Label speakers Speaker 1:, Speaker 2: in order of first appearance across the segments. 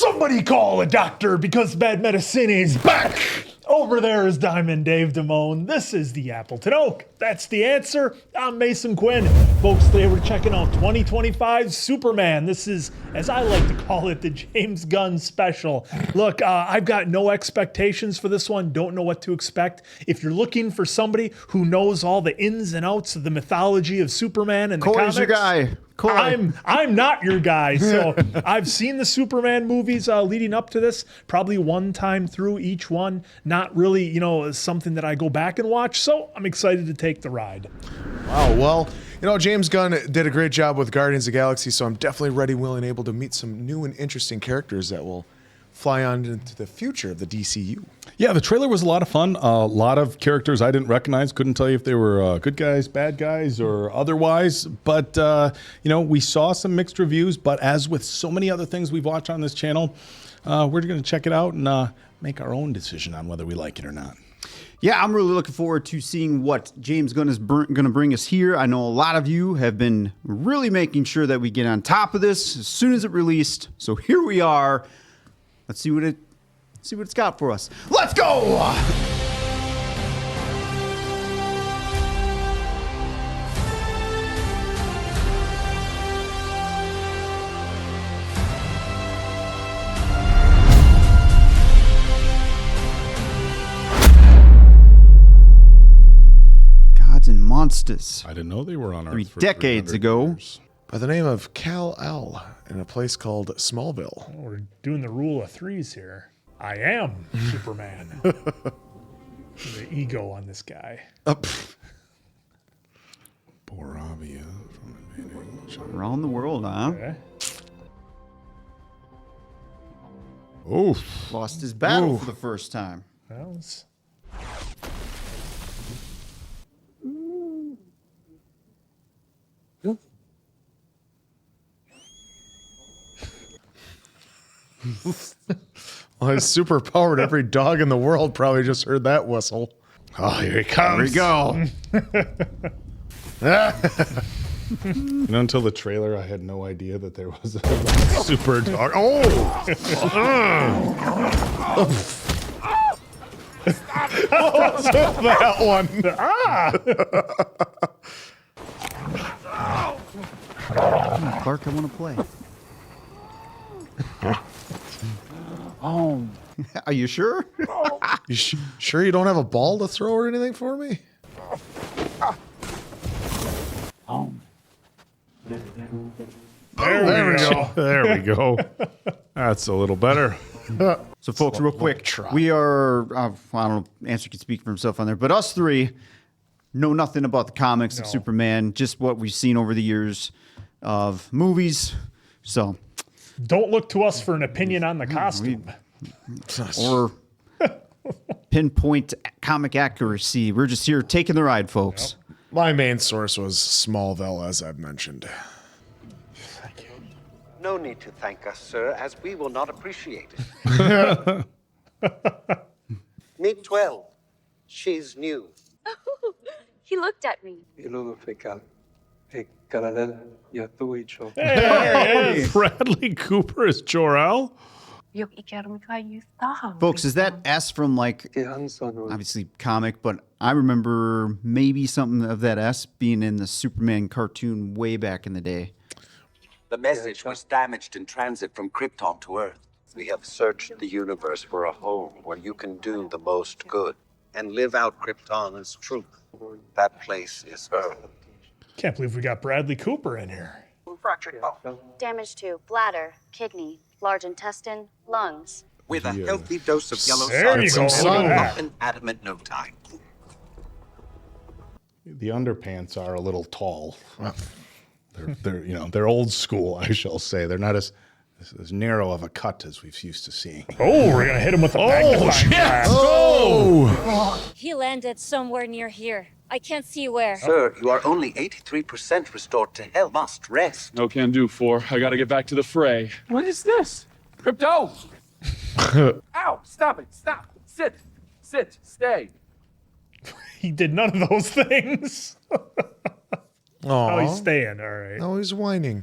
Speaker 1: Somebody call a doctor because bad medicine is back. Over there is Diamond Dave Damone. This is the Appleton Oak. That's the answer. I'm Mason Quinn. Folks, today we're checking out 2025 Superman. This is, as I like to call it, the James Gunn special. Look, I've got no expectations for this one. Don't know what to expect. If you're looking for somebody who knows all the ins and outs of the mythology of Superman and the comics,
Speaker 2: your guy.
Speaker 1: I'm not your guy. So I've seen the Superman movies leading up to this, probably one time through each one. Not really, something that I go back and watch. So I'm excited to take the ride.
Speaker 3: Wow. Well, James Gunn did a great job with Guardians of the Galaxy, so I'm definitely ready, willing, able to meet some new and interesting characters that will fly on into the future of the DCU.
Speaker 4: Yeah, the trailer was a lot of fun. A lot of characters I didn't recognize. Couldn't tell you if they were good guys, bad guys, or otherwise. But, we saw some mixed reviews. But as with so many other things we've watched on this channel, we're going to check it out and make our own decision on whether we like it or not.
Speaker 2: Yeah, I'm really looking forward to seeing what James Gunn is going to bring us here. I know a lot of you have been really making sure that we get on top of this as soon as it released. So here we are. Let's see what it's got for us. Let's go! Gods and monsters.
Speaker 4: I didn't know they were on Earth
Speaker 2: 3
Speaker 4: for
Speaker 2: decades
Speaker 4: 300
Speaker 2: ago.
Speaker 4: years.
Speaker 3: By the name of Kal-El in a place called Smallville.
Speaker 1: We're doing the rule of threes here. I am Superman. The ego on this guy.
Speaker 4: Boravia from invading.
Speaker 2: Around the world, huh?
Speaker 1: Okay.
Speaker 4: Oh,
Speaker 2: Lost his battle for the first time.
Speaker 1: Well, it's...
Speaker 3: Well, he's super powered. Every dog in the world probably just heard that whistle.
Speaker 4: oh, here he comes.
Speaker 2: Here we go.
Speaker 4: Until the trailer, I had no idea that there was a super dog. Oh!
Speaker 3: That one.
Speaker 2: Clark, I want to play. Are you sure?
Speaker 3: You sure you don't have a ball to throw or anything for me?
Speaker 4: There we go. There we go. That's a little better.
Speaker 2: So, folks, real quick, we are, I don't know, Answer can speak for himself on there, but us three know nothing about the comics of Superman, just what we've seen over the years of movies. So,
Speaker 1: Don't look to us for an opinion on the costume.
Speaker 2: or pinpoint comic accuracy. We're just here taking the ride, folks.
Speaker 3: My main source was Smallville, as I've mentioned.
Speaker 5: No need to thank us, sir, as we will not appreciate it. Meet 12. She's new.
Speaker 6: He looked at me.
Speaker 1: Hey,
Speaker 4: Bradley Cooper is Jor-El.
Speaker 2: Folks, is that S from, like, obviously comic, but I remember maybe something of that S being in the Superman cartoon way back in the day.
Speaker 5: The message was damaged in transit from Krypton to Earth. We have searched the universe for a home where you can do the most good and live out Krypton's truth. That place is Earth.
Speaker 1: can't believe we got Bradley Cooper in here.
Speaker 6: Damage to bladder, kidney, large intestine, lungs.
Speaker 5: With a healthy dose of yellow
Speaker 1: There you go.
Speaker 5: sun,
Speaker 1: Look at
Speaker 5: up
Speaker 1: that.
Speaker 5: and adamant no time.
Speaker 4: The underpants are a little tall. They're old school, I shall say. They're not as narrow of a cut as we've used to seeing.
Speaker 1: Oh, we're gonna hit him with a magnifying glass.
Speaker 4: Oh!
Speaker 7: He landed somewhere near here. I can't see where.
Speaker 5: Sir, you are only 83% restored to health. Must rest.
Speaker 8: No can do, 4. I gotta get back to the fray. What is this? Crypto! Ow! Stop it! Stop! Sit! Sit! Stay!
Speaker 1: He did none of those things. Oh, he's staying. All right.
Speaker 3: Oh, he's whining.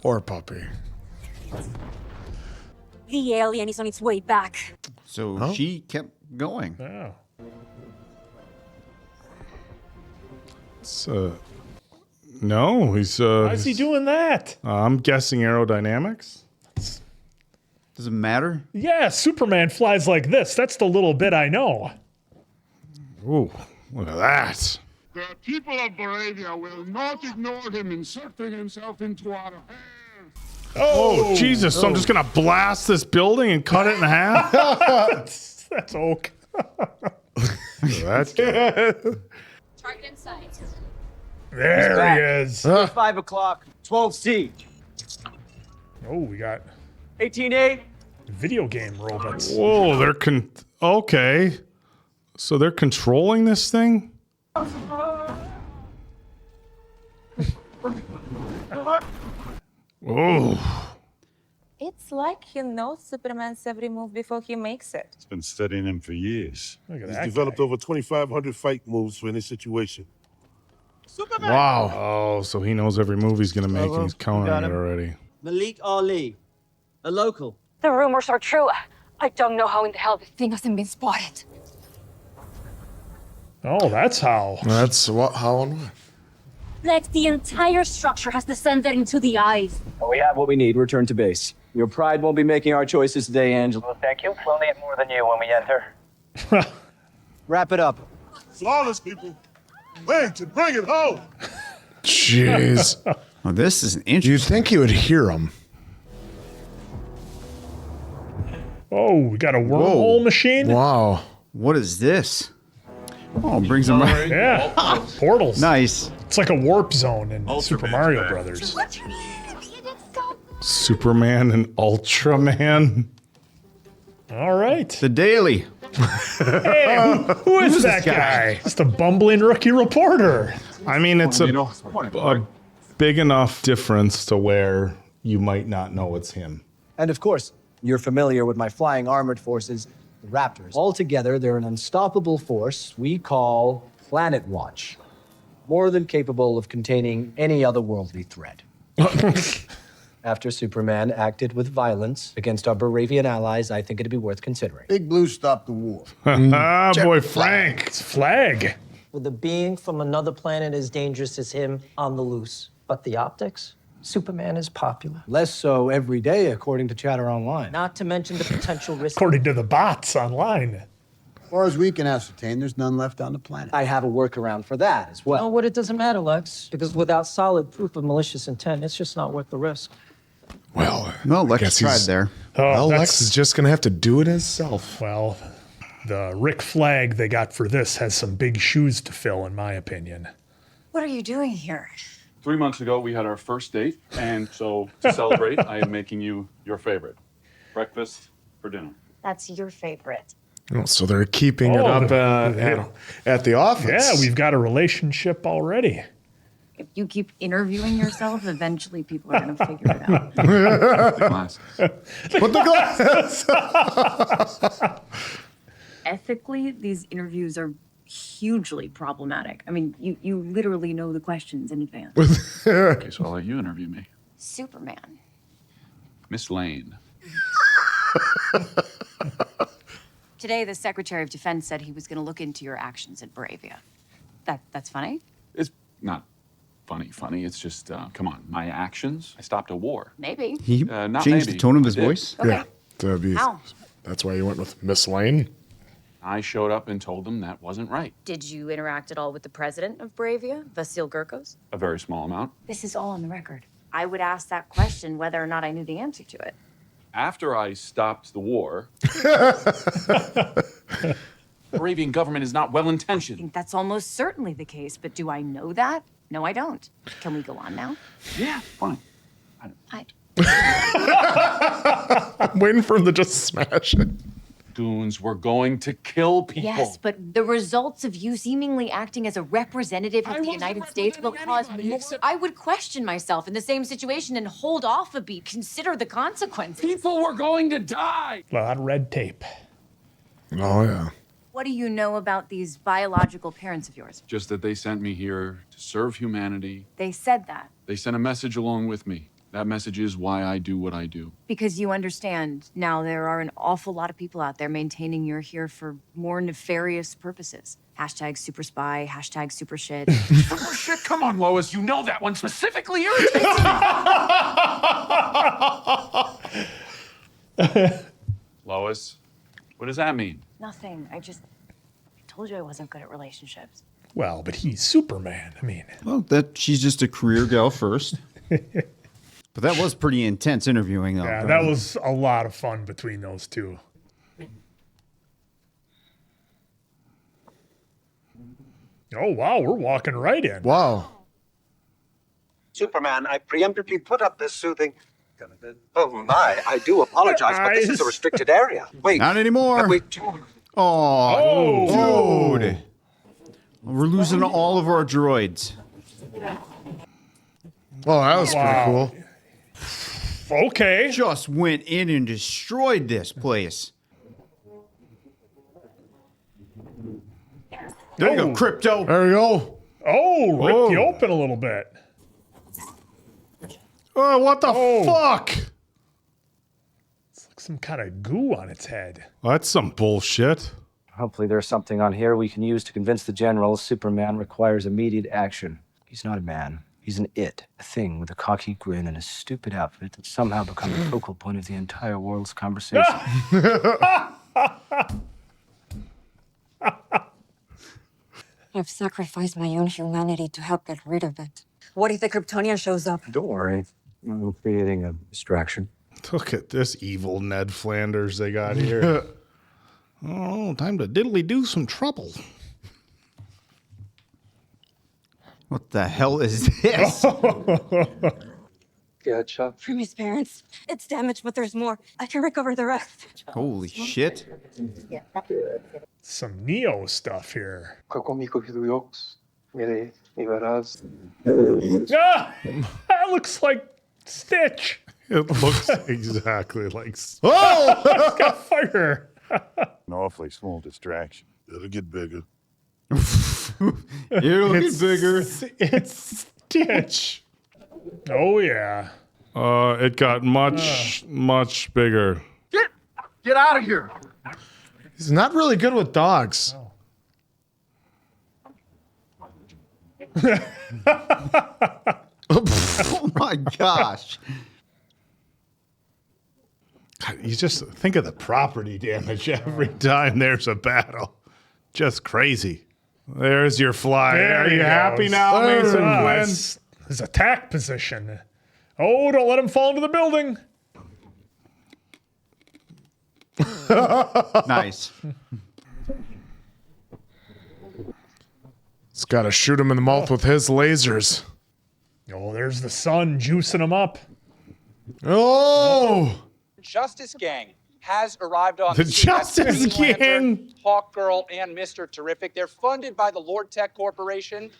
Speaker 3: Poor puppy.
Speaker 7: The alien is on its way back.
Speaker 2: So she kept going.
Speaker 1: Yeah.
Speaker 4: It's, no, he's.
Speaker 1: Why is he doing that?
Speaker 4: I'm guessing aerodynamics.
Speaker 2: Does it matter?
Speaker 1: Yeah, Superman flies like this. That's the little bit I know.
Speaker 4: Ooh, look at that.
Speaker 9: The people of Moravia will not ignore him inserting himself into our affairs.
Speaker 4: Oh, Jesus. So I'm just going to blast this building and cut it in half?
Speaker 1: That's oak.
Speaker 4: That's good.
Speaker 7: Target in sight.
Speaker 1: There he is.
Speaker 10: 5 o'clock, 12C.
Speaker 1: Oh, we got
Speaker 10: 18A.
Speaker 1: video game robots.
Speaker 4: Whoa, they're okay. So they're controlling this thing? Oh.
Speaker 11: It's like he knows Superman's every move before he makes it.
Speaker 9: He's been studying him for years.
Speaker 1: Look at
Speaker 9: He's
Speaker 1: that
Speaker 9: developed
Speaker 1: guy.
Speaker 9: over 2,500 fight moves for any situation.
Speaker 3: Wow.
Speaker 4: Oh, so he knows every move he's going to make and he's countering it already.
Speaker 10: Malik Ali, a local.
Speaker 7: The rumors are true. I don't know how in the hell this thing hasn't been spotted.
Speaker 1: Oh, that's how.
Speaker 3: That's what? How and what?
Speaker 7: Lex, the entire structure has descended into the eyes.
Speaker 10: We have what we need. Return to base. Your pride won't be making our choices today, Angela.
Speaker 12: Well, thank you. We'll need more than you when we enter.
Speaker 10: Wrap it up.
Speaker 9: Flawless, people. Wait and bring it home.
Speaker 3: Jeez.
Speaker 2: Oh, this is interesting.
Speaker 3: You'd think you would hear him.
Speaker 1: Oh, we got a wormhole machine?
Speaker 3: Wow.
Speaker 2: What is this? Oh, it brings him right.
Speaker 1: Yeah. Portals.
Speaker 2: Nice.
Speaker 1: It's like a warp zone in Super Mario Brothers.
Speaker 4: Superman and Ultraman.
Speaker 1: All right.
Speaker 2: The Daily.
Speaker 1: Hey, who is that guy? Just a bumbling rookie reporter.
Speaker 4: I mean, it's a big enough difference to where you might not know it's him.
Speaker 10: And of course, you're familiar with my flying armored forces, the Raptors. Altogether, they're an unstoppable force we call Planet Watch. More than capable of containing any otherworldly threat. After Superman acted with violence against our Baravian allies, I think it'd be worth considering.
Speaker 12: Big Blue stopped the war.
Speaker 4: Ah, boy, Frank.
Speaker 1: It's Flag.
Speaker 13: With a being from another planet as dangerous as him on the loose. But the optics? Superman is popular.
Speaker 10: Less so every day, according to Chatter Online.
Speaker 13: Not to mention the potential risk.
Speaker 1: According to the bots online.
Speaker 12: As far as we can ascertain, there's none left on the planet.
Speaker 10: I have a workaround for that as well.
Speaker 13: You know what? It doesn't matter, Lex. Because without solid proof of malicious intent, it's just not worth the risk.
Speaker 3: Well,
Speaker 2: Lex
Speaker 3: guess
Speaker 2: tried
Speaker 3: he's-
Speaker 2: there.
Speaker 1: Oh,
Speaker 3: Well,
Speaker 1: that's-
Speaker 3: Lex is just going to have to do it himself.
Speaker 1: Well, the Rick Flag they got for this has some big shoes to fill, in my opinion.
Speaker 7: What are you doing here?
Speaker 8: 3 months ago, we had our first date, and so to celebrate, I am making you your favorite. Breakfast for dinner.
Speaker 7: That's your favorite.
Speaker 3: Oh, so they're keeping it
Speaker 1: Oh,
Speaker 3: up
Speaker 1: the-
Speaker 3: at the office.
Speaker 1: Yeah, we've got a relationship already.
Speaker 11: If you keep interviewing yourself, eventually people are going to figure it out.
Speaker 8: The glasses.
Speaker 3: Put the glasses.
Speaker 11: Ethically, these interviews are hugely problematic. I mean, you literally know the questions in advance.
Speaker 8: Okay, so I'll let you interview me.
Speaker 7: Superman.
Speaker 8: Miss Lane.
Speaker 11: Today, the Secretary of Defense said he was going to look into your actions at Bravia. That's funny?
Speaker 8: It's not funny. It's just, come on, my actions? I stopped a war.
Speaker 7: Maybe.
Speaker 2: He
Speaker 8: Not
Speaker 2: changed
Speaker 8: maybe,
Speaker 2: the tone of his
Speaker 8: I did.
Speaker 2: voice.
Speaker 7: Okay.
Speaker 3: Yeah. That'd be,
Speaker 7: How?
Speaker 3: that's why you went with Miss Lane.
Speaker 8: I showed up and told them that wasn't right.
Speaker 11: Did you interact at all with the president of Bravia, Vasil Gurkos?
Speaker 8: A very small amount.
Speaker 11: This is all on the record. I would ask that question whether or not I knew the answer to it.
Speaker 8: After I stopped the war, the Arabian government is not
Speaker 11: I
Speaker 8: well-intentioned.
Speaker 11: think that's almost certainly the case, but do I know that? No, I don't. Can we go on now?
Speaker 8: Yeah, fine.
Speaker 3: I'm waiting for him to just smash it.
Speaker 8: Goons were going to kill people.
Speaker 11: Yes, but the results of you seemingly acting as a representative of the United States will cause more. I would question myself in the same situation and hold off a beat, consider the consequences.
Speaker 8: People were going to die.
Speaker 1: A lot of red tape.
Speaker 3: Oh, yeah.
Speaker 11: What do you know about these biological parents of yours?
Speaker 8: Just that they sent me here to serve humanity.
Speaker 11: They said that.
Speaker 8: They sent a message along with me. That message is why I do what I do.
Speaker 11: Because you understand now there are an awful lot of people out there maintaining you're here for more nefarious purposes. Hashtag super spy, hashtag super shit.
Speaker 8: Oh, shit, come on, Lois. You know that one specifically irritates me. Lois, what does that mean?
Speaker 11: Nothing. I told you I wasn't good at relationships.
Speaker 1: Well, but he's Superman. I mean.
Speaker 2: Well, she's just a career gal first. But that was pretty intense interviewing, though.
Speaker 1: Yeah, that was a lot of fun between those two. Oh, wow, we're walking right in.
Speaker 3: Wow.
Speaker 5: Superman, I preemptively put up this soothing... Oh, my, I do apologize, but this is a restricted area. Wait.
Speaker 2: Not anymore. Oh, dude. We're losing all of our droids.
Speaker 3: Well, that was pretty cool.
Speaker 1: Okay.
Speaker 2: Just went in and destroyed this place. There you go, Crypto.
Speaker 3: There you go.
Speaker 1: Oh, ripped you open a little bit.
Speaker 3: Oh, what the fuck?
Speaker 1: It's like some kind of goo on its head.
Speaker 4: That's some bullshit.
Speaker 10: Hopefully there's something on here we can use to convince the general Superman requires immediate action. He's not a man. He's an it, a thing with a cocky grin and a stupid outfit that's somehow become the focal point of the entire world's conversation.
Speaker 14: I've sacrificed my own humanity to help get rid of it. What if the Kryptonian shows up?
Speaker 10: Don't worry. I'm creating a distraction.
Speaker 4: Look at this evil Ned Flanders they got here. Oh, time to diddly do some trouble.
Speaker 2: What the hell is this?
Speaker 14: Gotcha. From his parents. It's damaged, but there's more. I can recover the rest.
Speaker 2: Holy shit.
Speaker 1: Some Neo stuff here. Ah, that looks like Stitch.
Speaker 4: It looks exactly like...
Speaker 1: Oh! It's got fire.
Speaker 15: An awfully small distraction. It'll get bigger.
Speaker 2: It'll get bigger.
Speaker 1: It's Stitch. Oh, yeah.
Speaker 4: It got much bigger.
Speaker 8: Get out of here.
Speaker 3: He's not really good with dogs.
Speaker 2: Oh my gosh.
Speaker 4: You just think of the property damage every time there's a battle. Just crazy. There's your fly.
Speaker 1: There
Speaker 4: Are you
Speaker 1: he
Speaker 4: happy
Speaker 1: goes.
Speaker 4: now, Mason Quinn?
Speaker 1: His attack position. Oh, don't let him fall into the building.
Speaker 2: Nice.
Speaker 3: It's got to shoot him in the mouth with his lasers.
Speaker 1: Oh, there's the sun juicing him up.
Speaker 3: Oh!
Speaker 16: Justice Gang has arrived on
Speaker 4: The
Speaker 16: scene.
Speaker 4: Justice
Speaker 16: That's Green Lantern,
Speaker 4: Gang.
Speaker 16: Hawk Girl, and Mr. Terrific. They're funded by the Lord Tech Corporation.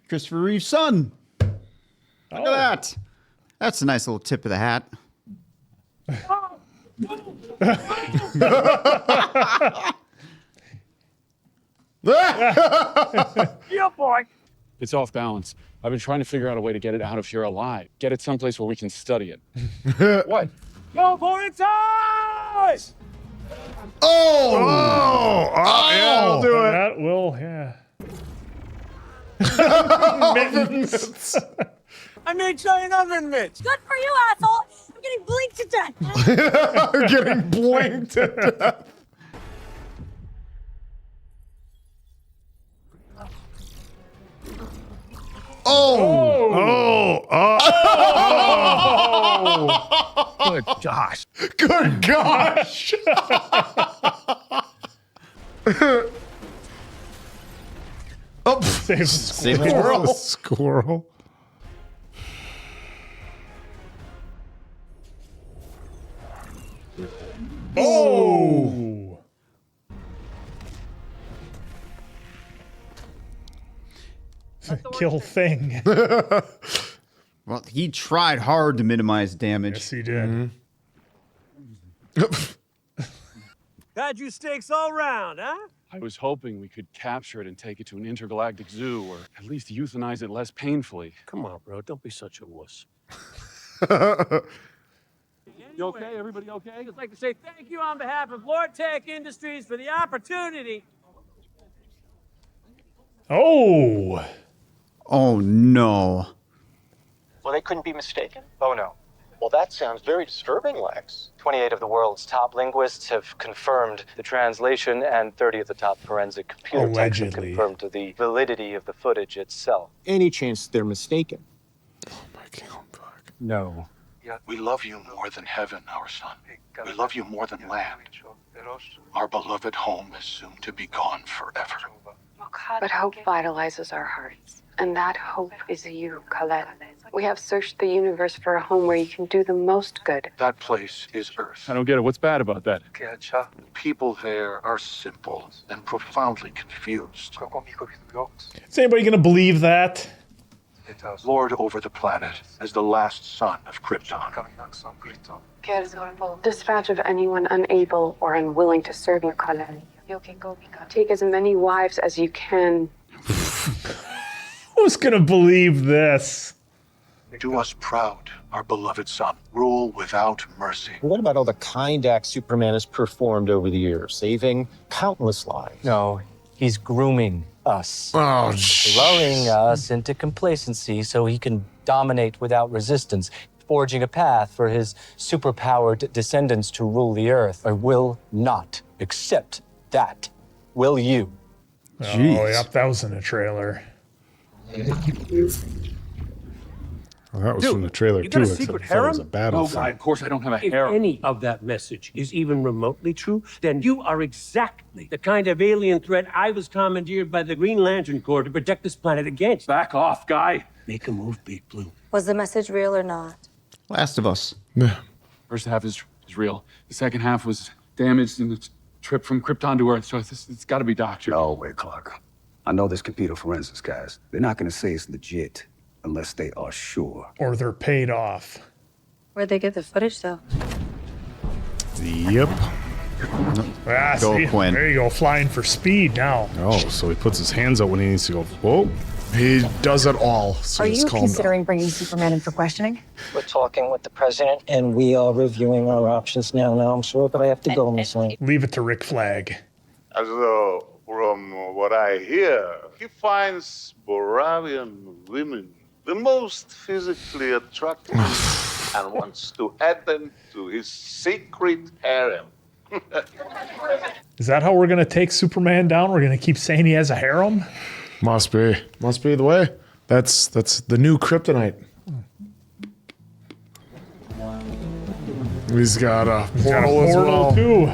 Speaker 2: Christopher Reeve's son. Look at that. That's a nice little tip of the hat.
Speaker 8: Yeah, boy. It's off balance. I've been trying to figure out a way to get it out of here alive. Get it someplace where we can study it. What? Go for its eyes!
Speaker 3: Oh!
Speaker 4: Yeah, I'll do it.
Speaker 1: That will, yeah. Mittens.
Speaker 16: I made giant oven mitts.
Speaker 14: Good for you, asshole! I'm getting blinked to death!
Speaker 3: We're getting blinked to death.
Speaker 4: Oh!
Speaker 8: Good gosh.
Speaker 3: Good gosh! Oh,
Speaker 1: Save the
Speaker 2: Save the
Speaker 1: squirrel.
Speaker 4: Squirrel.
Speaker 1: Oh! Kill thing.
Speaker 2: Well, he tried hard to minimize damage.
Speaker 1: Yes, he did.
Speaker 16: Had you steaks all round, huh?
Speaker 8: I was hoping we could capture it and take it to an intergalactic zoo, or at least euthanize it less painfully.
Speaker 16: Come on, bro. Don't be such a wuss.
Speaker 17: You okay? Everybody okay? I'd like to say thank you on behalf of Lord Tech Industries for the opportunity.
Speaker 1: Oh.
Speaker 2: Oh no.
Speaker 16: Well, they couldn't be mistaken? Oh, no. Well, that sounds very disturbing, Lex. 28 of the world's top linguists have confirmed the translation, and 30 of the top forensic computer techs have
Speaker 1: Allegedly.
Speaker 16: confirmed the validity of the footage itself.
Speaker 10: Any chance they're mistaken?
Speaker 16: No.
Speaker 18: We love you more than heaven, our son. We love you more than land. Our beloved home is soon to be gone forever.
Speaker 19: But hope vitalizes our hearts, and that hope is you, Colette. We have searched the universe for a home where you can do the most good.
Speaker 18: That place is Earth.
Speaker 8: I don't get it. What's bad about that?
Speaker 18: People there are simple and profoundly confused.
Speaker 1: Is anybody going to believe that?
Speaker 18: Lord over the planet as the last son of Krypton.
Speaker 19: Dispatch of anyone unable or unwilling to serve you, Colette. Take as many wives as you can.
Speaker 1: Who's going to believe this?
Speaker 18: Do us proud, our beloved son. Rule without mercy.
Speaker 10: What about all the kind acts Superman has performed over the years, saving countless lives?
Speaker 13: No, he's grooming us.
Speaker 3: Oh,
Speaker 13: lulling us into complacency so he can dominate without resistance, forging a path for his superpowered descendants to rule the earth. I will not accept that. Will you?
Speaker 1: Oh, yep, that was in a trailer.
Speaker 4: Well, that was from the trailer
Speaker 17: You
Speaker 4: too,
Speaker 17: got a
Speaker 4: except
Speaker 17: secret
Speaker 4: I thought it was
Speaker 17: harem?
Speaker 4: a battle.
Speaker 8: Oh, God, of course I don't have a
Speaker 17: If
Speaker 8: harem.
Speaker 17: any of that message is even remotely true, then you are exactly the kind of alien threat I was commandeered by the Green Lantern Corps to protect this planet against.
Speaker 8: Back off, guy.
Speaker 17: Make a move, Big Blue.
Speaker 14: Was the message real or not?
Speaker 2: Last of Us.
Speaker 8: First half is real. The second half was damaged in the trip from Krypton to Earth, so it's got to be doctored.
Speaker 5: No way, Clark. I know there's computer forensics guys. They're not going to say it's legit unless they are sure.
Speaker 1: Or they're paid off.
Speaker 14: Where'd they get the footage, though?
Speaker 4: Yep.
Speaker 1: Ah,
Speaker 2: Go,
Speaker 1: see,
Speaker 2: Quinn.
Speaker 1: there you go, flying for speed now.
Speaker 4: Oh, so he puts his hands out when he needs to go. Whoa.
Speaker 3: He does it all. So
Speaker 11: Are
Speaker 3: just
Speaker 11: you
Speaker 3: calm down.
Speaker 11: considering bringing Superman in for questioning?
Speaker 13: We're talking with the president, and we are reviewing our options now. Now I'm sure that I have to go, Miss Lane.
Speaker 1: Leave it to Rick Flag.
Speaker 15: So, from what I hear, he finds Boravian women the most physically attractive and wants to add them to his secret harem.
Speaker 1: Is that how we're going to take Superman down? We're going to keep saying he has a harem?
Speaker 3: Must be the way. That's the new kryptonite. He's got a portal as well.
Speaker 1: too.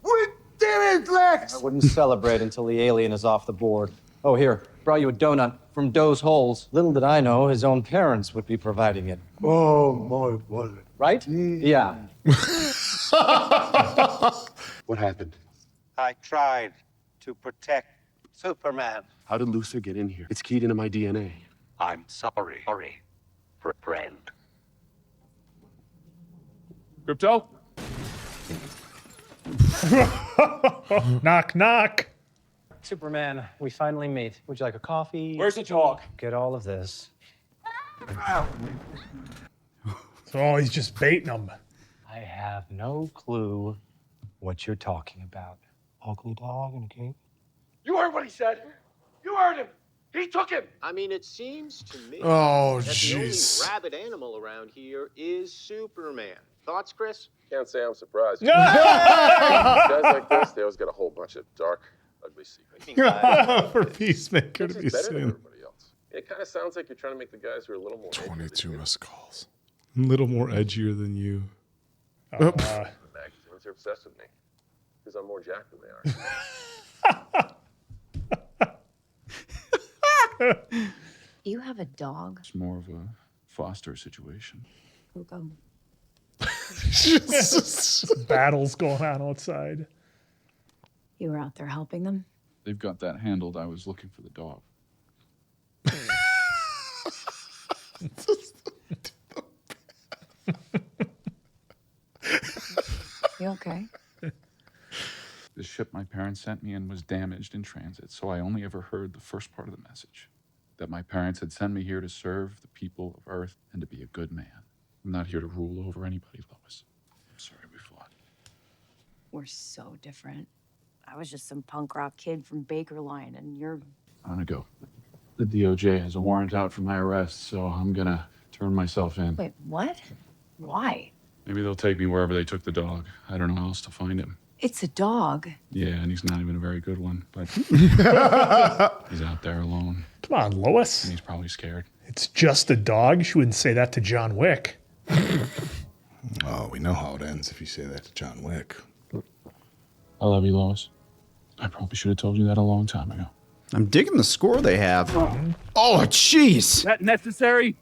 Speaker 10: We did it, Lex! I wouldn't celebrate until the alien is off the board. Oh, here, brought you a donut from Doe's Holes. Little did I know his own parents would be providing it.
Speaker 15: Oh, my word.
Speaker 10: Right? Yeah.
Speaker 5: What happened? I tried to protect Superman.
Speaker 17: How did Luthor get in here? It's keyed into my DNA.
Speaker 5: I'm sorry. Friend.
Speaker 8: Crypto?
Speaker 1: Knock, knock.
Speaker 10: Superman, we finally meet. Would you like a coffee?
Speaker 8: Where's the talk?
Speaker 10: Get all of this.
Speaker 1: So he's just baiting them.
Speaker 10: I have no clue what you're talking about. Ugly dog and a king.
Speaker 17: You heard what he said. You heard him. He took him.
Speaker 20: I mean, it seems to me
Speaker 3: Oh,
Speaker 20: that the only
Speaker 3: jeez.
Speaker 20: rabid animal around here is Superman. Thoughts, Chris?
Speaker 21: Can't say I'm surprised. Guys like this, they always got a whole bunch of dark, ugly secrets.
Speaker 4: For Peacemaker to
Speaker 21: This
Speaker 4: be
Speaker 21: is better than
Speaker 4: saying.
Speaker 21: everybody else. It kind of sounds like you're trying to make the guys who are a little more
Speaker 3: 22 missed calls.
Speaker 4: A little more edgier than you.
Speaker 21: magazines are obsessed with me because I'm more jacked than they are.
Speaker 11: You have a dog?
Speaker 8: It's more of a foster situation.
Speaker 11: Hugo.
Speaker 1: Battles going on outside.
Speaker 11: You were out there helping them?
Speaker 8: They've got that handled. I was looking for the dog.
Speaker 11: You okay?
Speaker 8: The ship my parents sent me in was damaged in transit, so I only ever heard the first part of the message. that my parents had sent me here to serve the people of Earth and to be a good man. I'm not here to rule over anybody, Lois. I'm sorry we fought.
Speaker 11: We're so different. I was just some punk rock kid from Bakerline, and you're...
Speaker 8: I'm gonna go. The DOJ has a warrant out for my arrest, so I'm gonna turn myself in.
Speaker 11: Wait, what? Why?
Speaker 8: Maybe they'll take me wherever they took the dog. I don't know how else to find him.
Speaker 11: It's a dog.
Speaker 8: Yeah, and he's not even a very good one, but he's out there alone.
Speaker 1: Come on, Lois.
Speaker 8: And he's probably scared.
Speaker 1: It's just a dog. She wouldn't say that to John Wick.
Speaker 4: Oh, we know how it ends if you say that to John Wick.
Speaker 8: I love you, Lois. I probably should have told you that a long time ago.
Speaker 2: I'm digging the score they have. Oh, jeez.
Speaker 8: That necessary?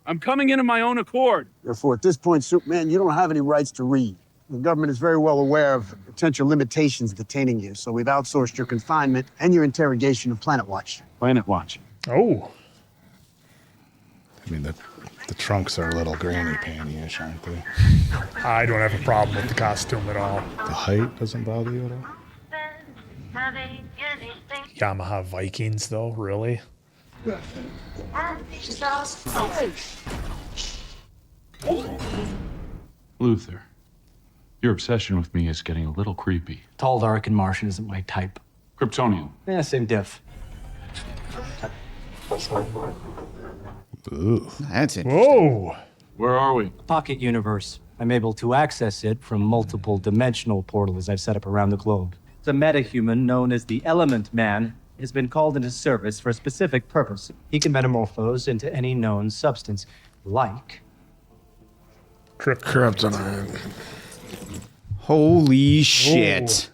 Speaker 8: I'm coming in of my own accord.
Speaker 12: Therefore, at this point, Superman, you don't have any rights to read. The government is very well aware of potential limitations detaining you, so we've outsourced your confinement and your interrogation of Planet Watch.
Speaker 8: Planet Watch?
Speaker 1: Oh.
Speaker 4: I mean, the trunks are a little granny panty-ish, aren't they?
Speaker 1: I don't have a problem with the costume at all.
Speaker 4: The height doesn't bother you at all?
Speaker 1: Yamaha Vikings, though, really?
Speaker 8: Luthor, your obsession with me is getting a little creepy.
Speaker 10: Tall, dark, and Martian isn't my type.
Speaker 8: Kryptonian.
Speaker 10: Yeah, same diff.
Speaker 2: Ooh, that's it.
Speaker 1: Whoa.
Speaker 8: Where are we?
Speaker 13: Pocket universe. I'm able to access it from multiple dimensional portals I've set up around the globe. The metahuman known as the Element Man has been called into service for a specific purpose. He can metamorphose into any known substance, like
Speaker 3: Kryptonite.
Speaker 2: Holy shit.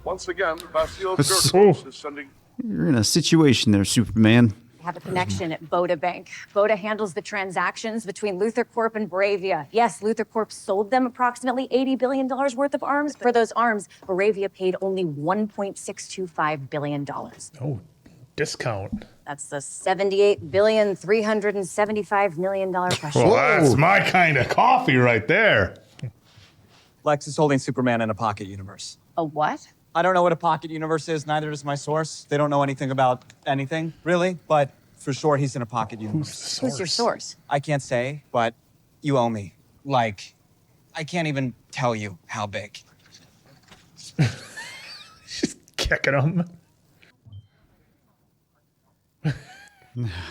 Speaker 15: Once again, Bastille Kirkos is sending...
Speaker 2: You're in a situation there, Superman.
Speaker 11: Have a connection at Boda Bank. Boda handles the transactions between Luthor Corp and Bravia. Yes, Luthor Corp sold them approximately $80 billion worth of arms. For those arms, Bravia paid only $1.625 billion.
Speaker 1: Oh, discount.
Speaker 11: That's the $78,375,000,000 question.
Speaker 4: Well, that's my kind of coffee right there.
Speaker 6: Lex is holding Superman in a pocket universe.
Speaker 11: A what?
Speaker 6: I don't know what a pocket universe is, neither does my source. They don't know anything about anything, really, but for sure he's in a pocket universe.
Speaker 11: Who's your source?
Speaker 6: I can't say, but you owe me. Like, I can't even tell you how big.
Speaker 1: Just kicking him.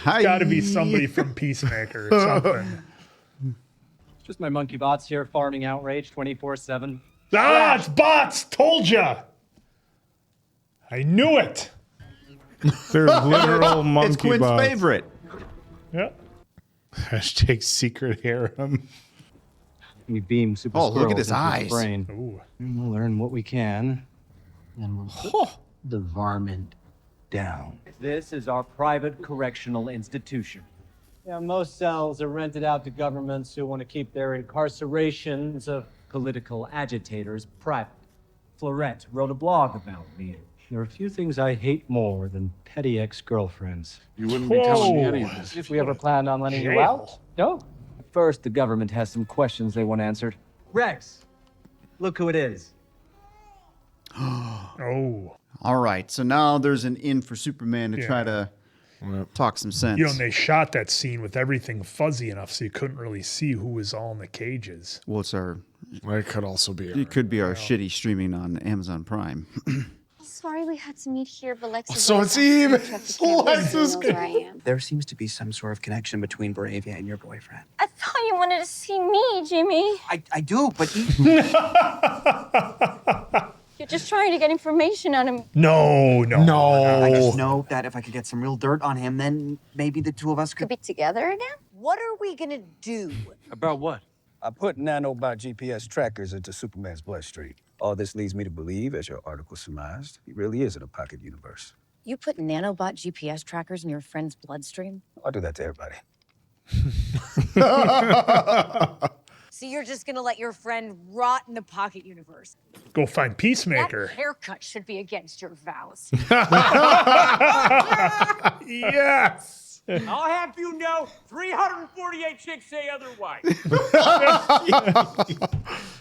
Speaker 2: Hi.
Speaker 1: Gotta be somebody from Peacemaker or something.
Speaker 13: just my monkey bots here farming outrage 24/7.
Speaker 1: Ah, it's bots! Told ya! I knew it!
Speaker 4: They're literal monkey
Speaker 2: It's Quinn's
Speaker 4: bots.
Speaker 2: favorite.
Speaker 1: Yeah.
Speaker 4: Hashtag secret harem.
Speaker 13: We beam super
Speaker 2: Oh, look at
Speaker 13: squirrels
Speaker 2: his
Speaker 13: into
Speaker 2: eyes.
Speaker 13: brain.
Speaker 1: Ooh.
Speaker 13: And we'll learn what we can. And we'll put the varmint down. This is our private correctional institution. Yeah, most cells are rented out to governments who want to keep their incarcerations of political agitators private. Florette wrote a blog about me. There are a few things I hate more than petty ex-girlfriends.
Speaker 8: You wouldn't be telling me any of this.
Speaker 13: If we ever planned on letting you out? No. First, the government has some questions they want answered. Rex, look who it is.
Speaker 1: Oh.
Speaker 2: All right, so now there's an in for Superman to
Speaker 1: Yeah.
Speaker 2: try to talk some sense.
Speaker 1: You know, and they shot that scene with everything fuzzy enough so you couldn't really see who was all in the cages.
Speaker 2: Well, it's our...
Speaker 3: It could also be
Speaker 2: It could be our shitty streaming on Amazon Prime.
Speaker 22: Sorry we had to meet here, but Lex is
Speaker 3: So
Speaker 22: very
Speaker 3: it's Eve.
Speaker 22: fast and
Speaker 3: Lex
Speaker 22: he
Speaker 3: is
Speaker 22: knows where I am.
Speaker 6: There seems to be some sort of connection between Bravia and your boyfriend.
Speaker 22: I thought you wanted to see me, Jimmy.
Speaker 6: I do, but
Speaker 22: You're just trying to get information on him.
Speaker 1: No.
Speaker 6: I just know that if I could get some real dirt on him, then maybe the two of us
Speaker 22: Could be together again?
Speaker 11: What are we gonna do?
Speaker 8: About what?
Speaker 23: I put nanobot GPS trackers into Superman's bloodstream. All this leads me to believe, as your article surmised, he really is in a pocket universe.
Speaker 11: You put nanobot GPS trackers in your friend's bloodstream?
Speaker 23: I do that to everybody.
Speaker 11: So you're just gonna let your friend rot in the pocket universe?
Speaker 1: Go find Peacemaker.
Speaker 11: That haircut should be against your vows.
Speaker 1: Yes.
Speaker 17: I'll have you know, 348 chicks say otherwise.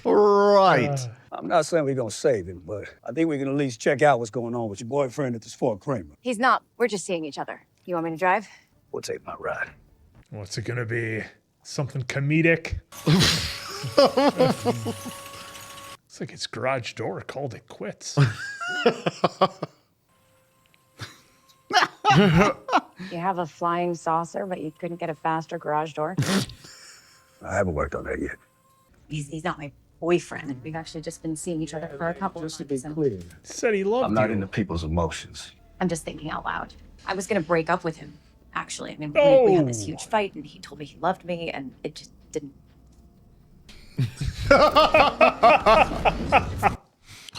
Speaker 2: Right.
Speaker 23: I'm not saying we're gonna save him, but I think we can at least check out what's going on with your boyfriend at this Fort Kramer.
Speaker 11: He's not. We're just seeing each other. You want me to drive?
Speaker 23: We'll take my ride.
Speaker 1: What's it gonna be? Something comedic? It's like its garage door called it quits.
Speaker 11: You have a flying saucer, but you couldn't get a faster garage door?
Speaker 23: I haven't worked on that yet.
Speaker 11: He's not my boyfriend. We've actually just been seeing each other for a couple of months.
Speaker 23: Just to be clear,
Speaker 1: said he loved
Speaker 23: I'm not
Speaker 1: you.
Speaker 23: into people's emotions.
Speaker 11: I'm just thinking out loud. I was gonna break up with him, actually. I mean, we had this huge fight, and he told me he loved me, and it just didn't.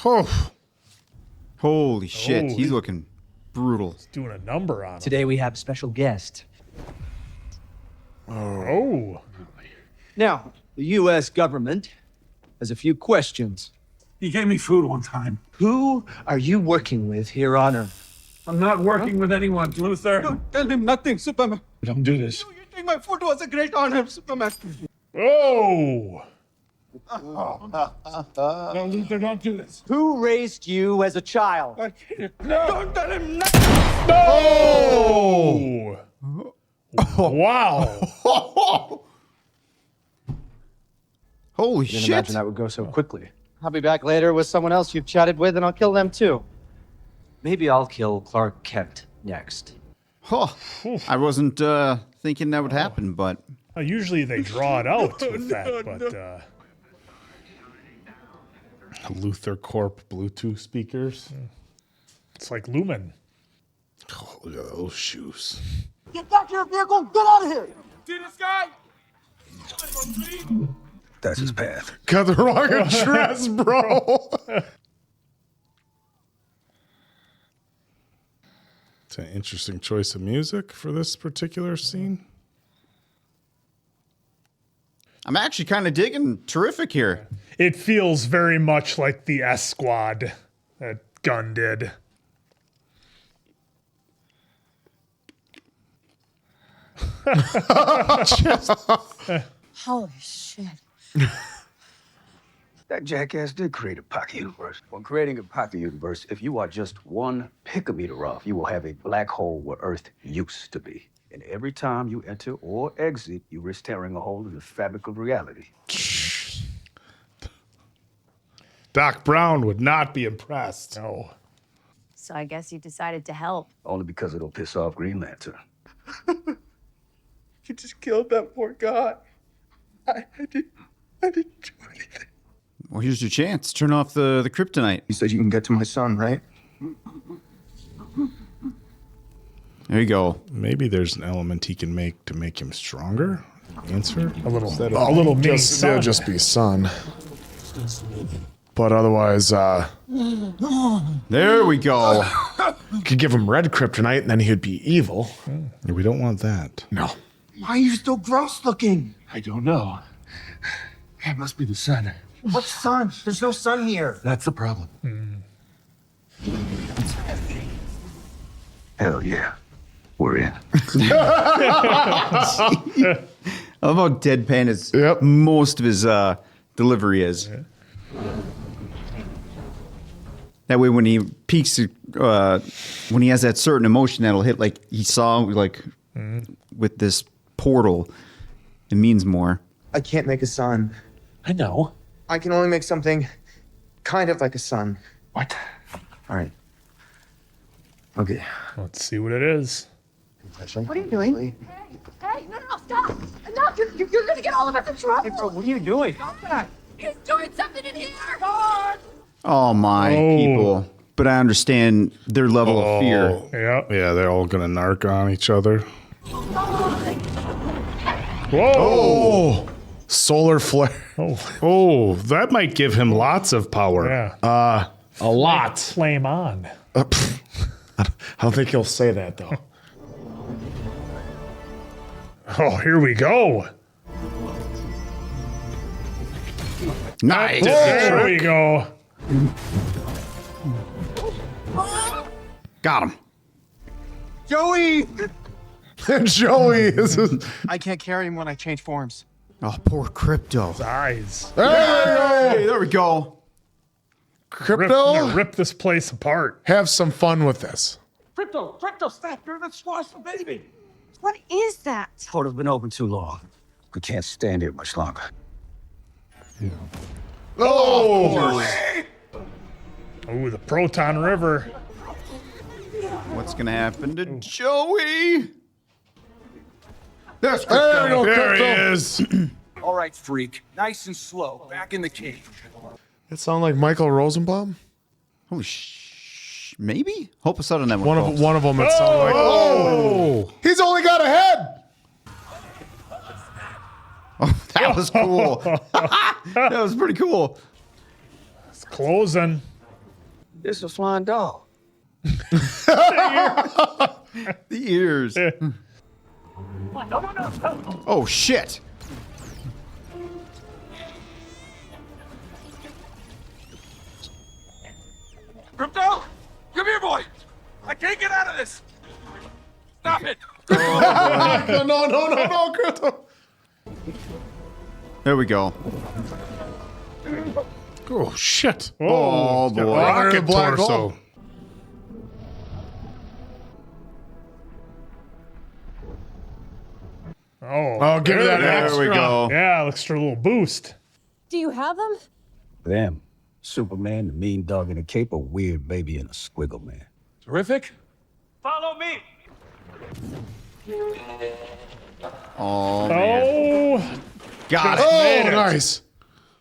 Speaker 2: Oh. Holy shit, he's looking brutal.
Speaker 1: He's doing a number on him.
Speaker 10: Today we have a special guest.
Speaker 1: Oh.
Speaker 10: Now, the U.S. government has a few questions.
Speaker 17: He gave me food one time.
Speaker 10: Who are you working with here on Earth?
Speaker 17: I'm not working with anyone, Luthor.
Speaker 10: Don't tell him nothing, Superman.
Speaker 17: Don't do this.
Speaker 10: You think my food was a great honor, Superman.
Speaker 1: Oh.
Speaker 17: No, Luthor, don't do this.
Speaker 10: Who raised you as a child?
Speaker 17: I can't. No.
Speaker 10: Don't tell him nothing.
Speaker 1: Oh. Wow.
Speaker 2: Holy
Speaker 10: Didn't
Speaker 2: shit.
Speaker 10: imagine that would go so quickly. I'll be back later with someone else you've chatted with, and I'll kill them too. Maybe I'll kill Clark Kent next.
Speaker 2: Huh. I wasn't thinking that would happen, but...
Speaker 1: Usually they draw it out with that, but...
Speaker 4: Luthor Corp Bluetooth speakers.
Speaker 1: It's like Lumen.
Speaker 4: Oh, look at those shoes.
Speaker 12: Get back to your vehicle! Get out of here!
Speaker 17: See this guy?
Speaker 23: That's his path.
Speaker 3: Got the wrong address, bro.
Speaker 4: It's an interesting choice of music for this particular scene.
Speaker 2: I'm actually kind of digging Terrific here.
Speaker 1: It feels very much like the S Squad that Gunn did.
Speaker 14: Holy shit.
Speaker 23: That jackass did create a pocket universe. When creating a pocket universe, if you are just one picometer off, you will have a black hole where Earth used to be. And every time you enter or exit, you risk tearing a hole in the fabric of reality.
Speaker 4: Doc Brown would not be impressed.
Speaker 1: No.
Speaker 11: So I guess you decided to help.
Speaker 23: Only because it'll piss off Green Lantern.
Speaker 10: You just killed that poor guy. I didn't do anything.
Speaker 2: Well, here's your chance. Turn off the kryptonite.
Speaker 23: You said you can get to my son, right?
Speaker 2: There you go.
Speaker 4: Maybe there's an element he can make to make him stronger. Answer
Speaker 1: A little mini
Speaker 3: Just,
Speaker 1: sun.
Speaker 3: it'll just be sun. But otherwise,
Speaker 2: There we go.
Speaker 3: could give him red kryptonite and then he'd be evil.
Speaker 4: We don't want that.
Speaker 3: No.
Speaker 12: Why are you still gross looking?
Speaker 18: I don't know. It must be the sun.
Speaker 12: What sun? There's no sun here.
Speaker 18: That's the problem.
Speaker 23: Hell yeah. We're in.
Speaker 2: I love how deadpan is most of his delivery is. That way, when he peaks, when he has that certain emotion that'll hit, like he saw, like with this portal, it means more.
Speaker 7: I can't make a sun.
Speaker 18: I know.
Speaker 7: I can only make something kind of like a sun.
Speaker 18: What?
Speaker 7: All right. Okay.
Speaker 1: Let's see what it is.
Speaker 11: What are you doing? Hey, no, stop! Enough! You're gonna get all of us in trouble!
Speaker 10: Hey, bro, what are you doing?
Speaker 11: Stop that! He's doing something in here! God!
Speaker 2: Oh my people! But I understand their level of fear.
Speaker 4: Yeah, they're all gonna narc on each other.
Speaker 1: Whoa!
Speaker 3: Oh, solar flare.
Speaker 4: Oh, that might give him lots of power.
Speaker 1: Yeah.
Speaker 4: A lot.
Speaker 1: Flame on.
Speaker 3: I don't think he'll say that though.
Speaker 1: Oh, here we go.
Speaker 2: Nice.
Speaker 1: There we go.
Speaker 2: Got him.
Speaker 7: Joey!
Speaker 3: Joey is.
Speaker 7: I can't carry him when I change forms.
Speaker 2: Oh, poor Crypto.
Speaker 1: His eyes.
Speaker 2: Hey, there we go.
Speaker 3: Crypto,
Speaker 1: rip this place apart.
Speaker 3: Have some fun with this.
Speaker 17: Crypto, stop. You're gonna squash the baby.
Speaker 22: What is that?
Speaker 23: Portal's been open too long. We can't stand here much longer.
Speaker 1: Oh, the Proton River.
Speaker 2: What's gonna happen to Joey?
Speaker 3: There we go,
Speaker 4: There he
Speaker 3: Crypto.
Speaker 4: is.
Speaker 18: All right, freak. Nice and slow. Back in the cage.
Speaker 3: That sound like Michael Rosenbaum?
Speaker 2: Oh, maybe? Hope it's not on that one.
Speaker 3: One of them. It sounded like. Oh, he's only got a head.
Speaker 2: Oh, that was cool. That was pretty cool.
Speaker 1: It's closing.
Speaker 23: This is a flying dog.
Speaker 2: The ears. Oh, shit.
Speaker 18: Crypto! Come here, boy! I can't get out of this! Stop it!
Speaker 3: No, Crypto.
Speaker 2: There we go.
Speaker 4: Oh, shit.
Speaker 2: Oh,
Speaker 4: Got
Speaker 2: boy.
Speaker 4: Rocket
Speaker 3: Black
Speaker 4: torso.
Speaker 3: hole.
Speaker 1: Oh,
Speaker 3: give it that
Speaker 2: There
Speaker 3: extra.
Speaker 2: we go.
Speaker 1: Yeah, extra little boost.
Speaker 22: Do you have them?
Speaker 23: Them. Superman, the mean dog in a cape, a weird baby, and a squiggle man.
Speaker 8: Terrific.
Speaker 17: Follow me.
Speaker 2: Oh, man.
Speaker 1: Oh,
Speaker 2: Got it.
Speaker 3: Oh,
Speaker 1: Made it.
Speaker 3: nice.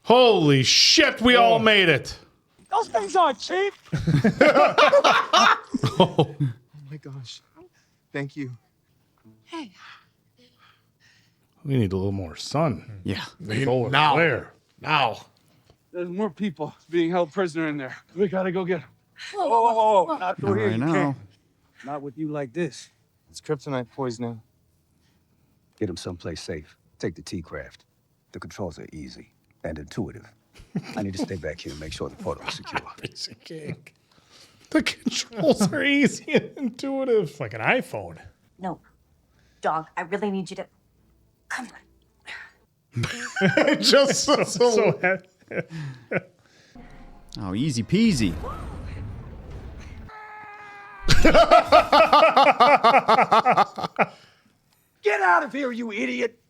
Speaker 4: Holy shit, we all made it.
Speaker 17: Those things aren't cheap.
Speaker 7: Oh my gosh. Thank you.
Speaker 22: Hey.
Speaker 4: We need a little more sun.
Speaker 2: Yeah.
Speaker 1: solar
Speaker 3: Now.
Speaker 1: flare.
Speaker 3: Now.
Speaker 8: There's more people being held prisoner in there. We gotta go get them.
Speaker 22: Whoa.
Speaker 23: Not
Speaker 2: Not
Speaker 23: through here,
Speaker 2: right
Speaker 23: you
Speaker 2: now.
Speaker 23: can't. Not with you like this.
Speaker 20: It's kryptonite poisoning.
Speaker 23: Get him someplace safe. Take the T-craft. The controls are easy and intuitive. I need to stay back here and make sure the portal is secure.
Speaker 4: Basic cake. The controls are easy and intuitive.
Speaker 1: It's like an iPhone.
Speaker 11: No. Dog, I really need you to. Come on.
Speaker 3: Just
Speaker 1: So
Speaker 2: Oh, easy peasy.
Speaker 17: Get out of here, you idiot.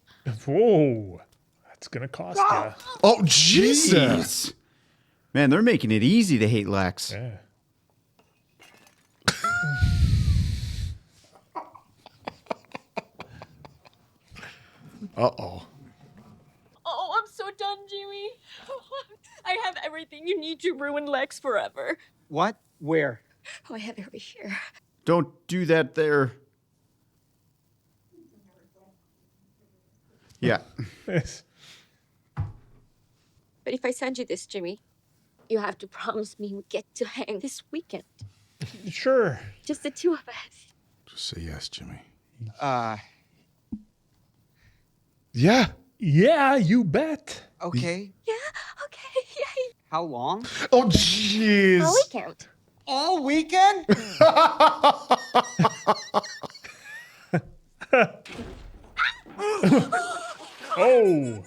Speaker 1: Whoa. That's going to cost you.
Speaker 3: Oh, Jesus.
Speaker 2: Man, they're making it easy to hate Lex.
Speaker 1: Yeah.
Speaker 3: Uh-oh.
Speaker 22: Oh, I'm so done, Jimmy. I have everything you need to ruin Lex forever.
Speaker 7: What? Where?
Speaker 22: Oh, I have it right here.
Speaker 2: Don't do that there. Yeah.
Speaker 22: But if I send you this, Jimmy, you have to promise me we get to hang this weekend.
Speaker 1: Sure.
Speaker 22: Just the two of us.
Speaker 4: Just say yes, Jimmy.
Speaker 3: Yeah.
Speaker 1: Yeah, you bet.
Speaker 7: Okay.
Speaker 22: Yeah, okay, yay.
Speaker 7: How long?
Speaker 3: Oh, jeez.
Speaker 22: A weekend.
Speaker 7: All weekend?
Speaker 1: Oh.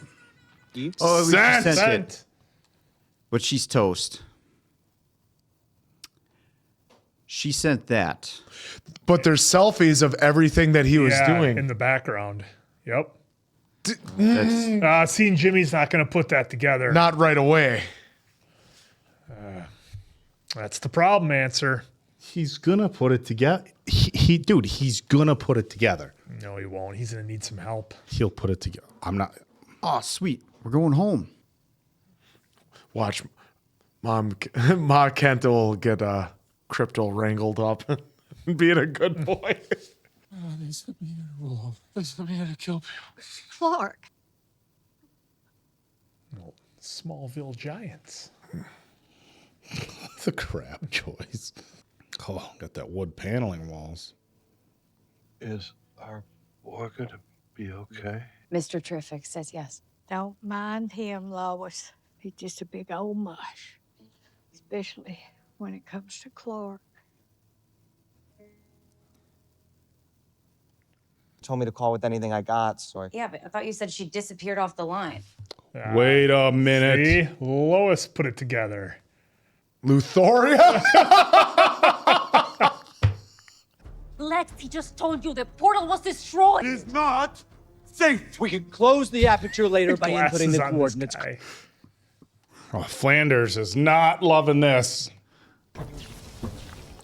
Speaker 2: Oh, we just
Speaker 1: Sent.
Speaker 2: sent it. But she's toast. She sent that.
Speaker 3: But there's selfies of everything that he was doing.
Speaker 1: in the background. Yep.
Speaker 2: That's
Speaker 1: Seeing Jimmy's not going to put that together.
Speaker 3: Not right away.
Speaker 1: That's the problem answer.
Speaker 4: He's gonna put it together. Dude, he's gonna put it together.
Speaker 1: No, he won't. He's going to need some help.
Speaker 4: He'll put it together. I'm not.
Speaker 2: Oh, sweet. We're going home.
Speaker 3: Watch. Ma Kent will get Crypto wrangled up and being a good boy.
Speaker 8: They sent me here to roll. They sent me here to kill people.
Speaker 22: Clark.
Speaker 1: Smallville Giants.
Speaker 4: The crap choice. Oh, got that wood paneling walls.
Speaker 15: Is our boy gonna be okay?
Speaker 11: Mr. Terrific says yes.
Speaker 9: Don't mind him, Lois. He's just a big old mush. Especially when it comes to Clark.
Speaker 6: Told me to call with anything I got, so I...
Speaker 11: Yeah, but I thought you said she disappeared off the line.
Speaker 4: Wait a minute.
Speaker 1: See? Lois put it together.
Speaker 3: Luthoria?
Speaker 22: Lex, he just told you the portal was destroyed.
Speaker 17: It's not safe.
Speaker 10: We can close the aperture later by inputting the coordinates.
Speaker 4: Oh, Flanders is not loving this.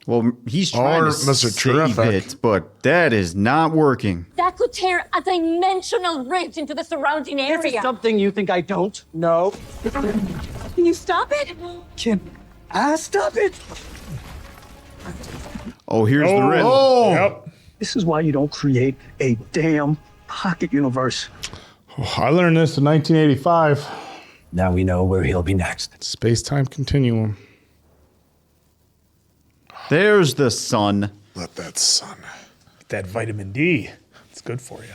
Speaker 2: Well, he's trying
Speaker 3: Or
Speaker 2: to
Speaker 3: Mr.
Speaker 2: save
Speaker 3: Terrific.
Speaker 2: it, but that is not working.
Speaker 22: That could tear a dimensional rift into the surrounding area.
Speaker 10: This is something you think I don't know.
Speaker 22: Can you stop it?
Speaker 10: Can I stop it?
Speaker 2: Oh, here's the rift.
Speaker 4: Yep.
Speaker 12: This is why you don't create a damn pocket universe.
Speaker 4: Oh, I learned this in 1985.
Speaker 10: Now we know where he'll be next.
Speaker 4: Space-time continuum.
Speaker 2: There's the sun.
Speaker 3: Let that sun.
Speaker 1: That vitamin D. It's good for you.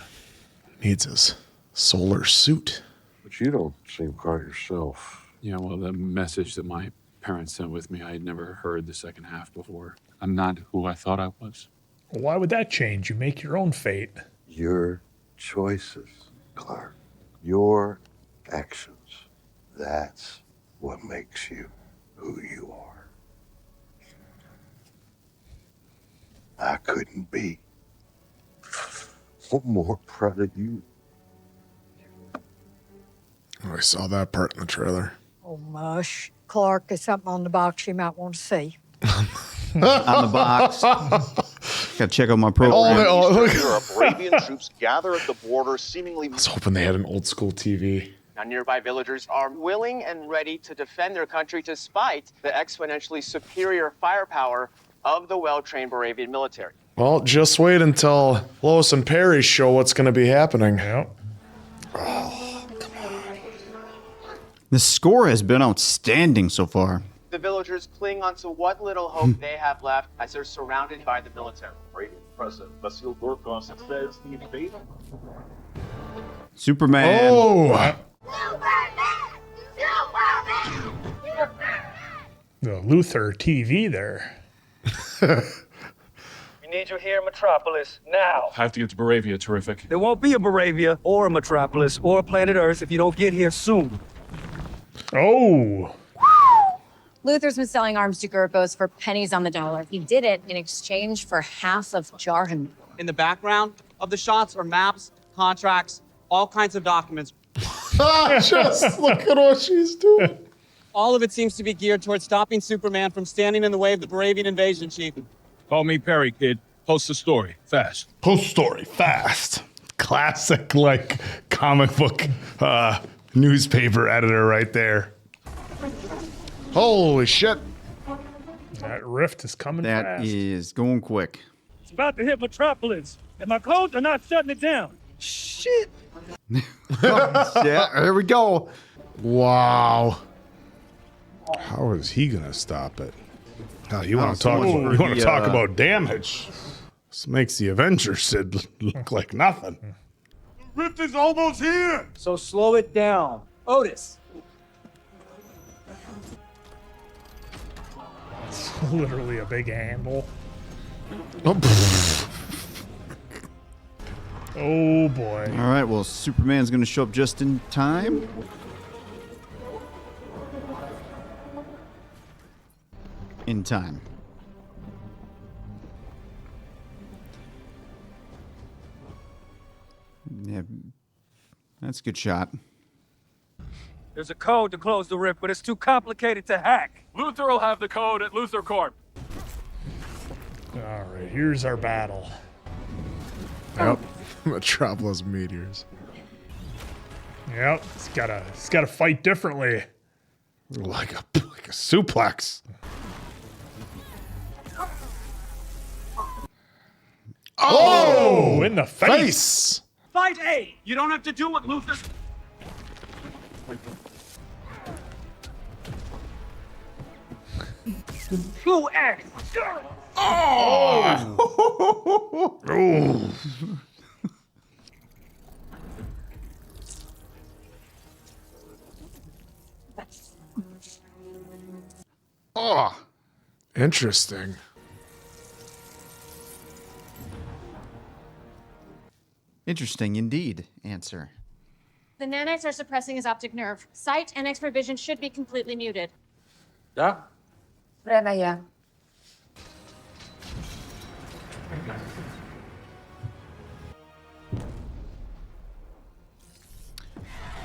Speaker 3: Needs his solar suit.
Speaker 5: But you don't seem quite yourself.
Speaker 8: Yeah, well, the message that my parents sent with me, I had never heard the second half before. I'm not who I thought I was.
Speaker 1: Well, why would that change? You make your own fate.
Speaker 5: Your choices, Clark. Your actions. That's what makes you who you are. I couldn't be more proud of you.
Speaker 3: Oh, I saw that part in the trailer.
Speaker 9: Oh, mush. Clark, there's something on the box you might want to see.
Speaker 2: On the box. Gotta check out my program.
Speaker 15: Eastern Europe, Arabian troops gather at the border, seemingly.
Speaker 3: I was hoping they had an old school TV.
Speaker 20: Now, nearby villagers are willing and ready to defend their country despite the exponentially superior firepower of the well-trained Moravian military.
Speaker 3: Well, just wait until Lois and Perry show what's going to be happening.
Speaker 1: Yep.
Speaker 2: The score has been outstanding so far.
Speaker 20: The villagers cling onto what little hope they have left as they're surrounded by the military.
Speaker 15: President Vasil Gorkov says the invasion.
Speaker 2: Superman.
Speaker 3: Oh!
Speaker 1: The Luthor TV there.
Speaker 10: We need you here in Metropolis now.
Speaker 8: I have to get to Moravia, Terrific.
Speaker 10: There won't be a Moravia or a Metropolis or a planet Earth if you don't get here soon.
Speaker 1: Oh.
Speaker 11: Luthor's been selling arms to Gurkos for pennies on the dollar. He did it in exchange for half of Jarhan.
Speaker 6: In the background of the shots are maps, contracts, all kinds of documents.
Speaker 3: Just look at what she's doing.
Speaker 6: All of it seems to be geared towards stopping Superman from standing in the way of the Moravian invasion, Chief.
Speaker 8: Call me Perry, kid. Post the story. Fast.
Speaker 4: Post story fast. Classic, like, comic book newspaper editor right there.
Speaker 3: Holy shit.
Speaker 1: That rift is coming
Speaker 2: That
Speaker 1: fast.
Speaker 2: is going quick.
Speaker 10: It's about to hit Metropolis, and my codes are not shutting it down.
Speaker 2: Shit. Yeah, there we go.
Speaker 3: Wow.
Speaker 4: How is he gonna stop it? Oh, you
Speaker 2: Oh,
Speaker 4: want to
Speaker 2: so
Speaker 4: talk?
Speaker 2: much
Speaker 4: You
Speaker 2: for
Speaker 4: want to
Speaker 2: the,
Speaker 4: talk about damage? This makes the Avengers look like nothing.
Speaker 17: Rift is almost here.
Speaker 10: So slow it down. Otis.
Speaker 1: It's literally a big handle. Oh boy.
Speaker 2: All right, well, Superman's going to show up just in time. In time. Yeah, that's a good shot.
Speaker 10: There's a code to close the rift, but it's too complicated to hack.
Speaker 8: Luthor will have the code at Luthor Corp.
Speaker 1: All right, here's our battle.
Speaker 3: Yep. Metropolis meteors.
Speaker 1: Yep, it's gotta fight differently.
Speaker 4: Like a suplex.
Speaker 1: Oh, in the face.
Speaker 17: Fight A. You don't have to do what Luthor.
Speaker 10: Blue X.
Speaker 4: Oh.
Speaker 3: Oh. Interesting.
Speaker 2: Interesting indeed. Answer.
Speaker 22: The nanites are suppressing his optic nerve. Sight and expert vision should be completely muted.
Speaker 17: Yeah?
Speaker 14: Brevaya.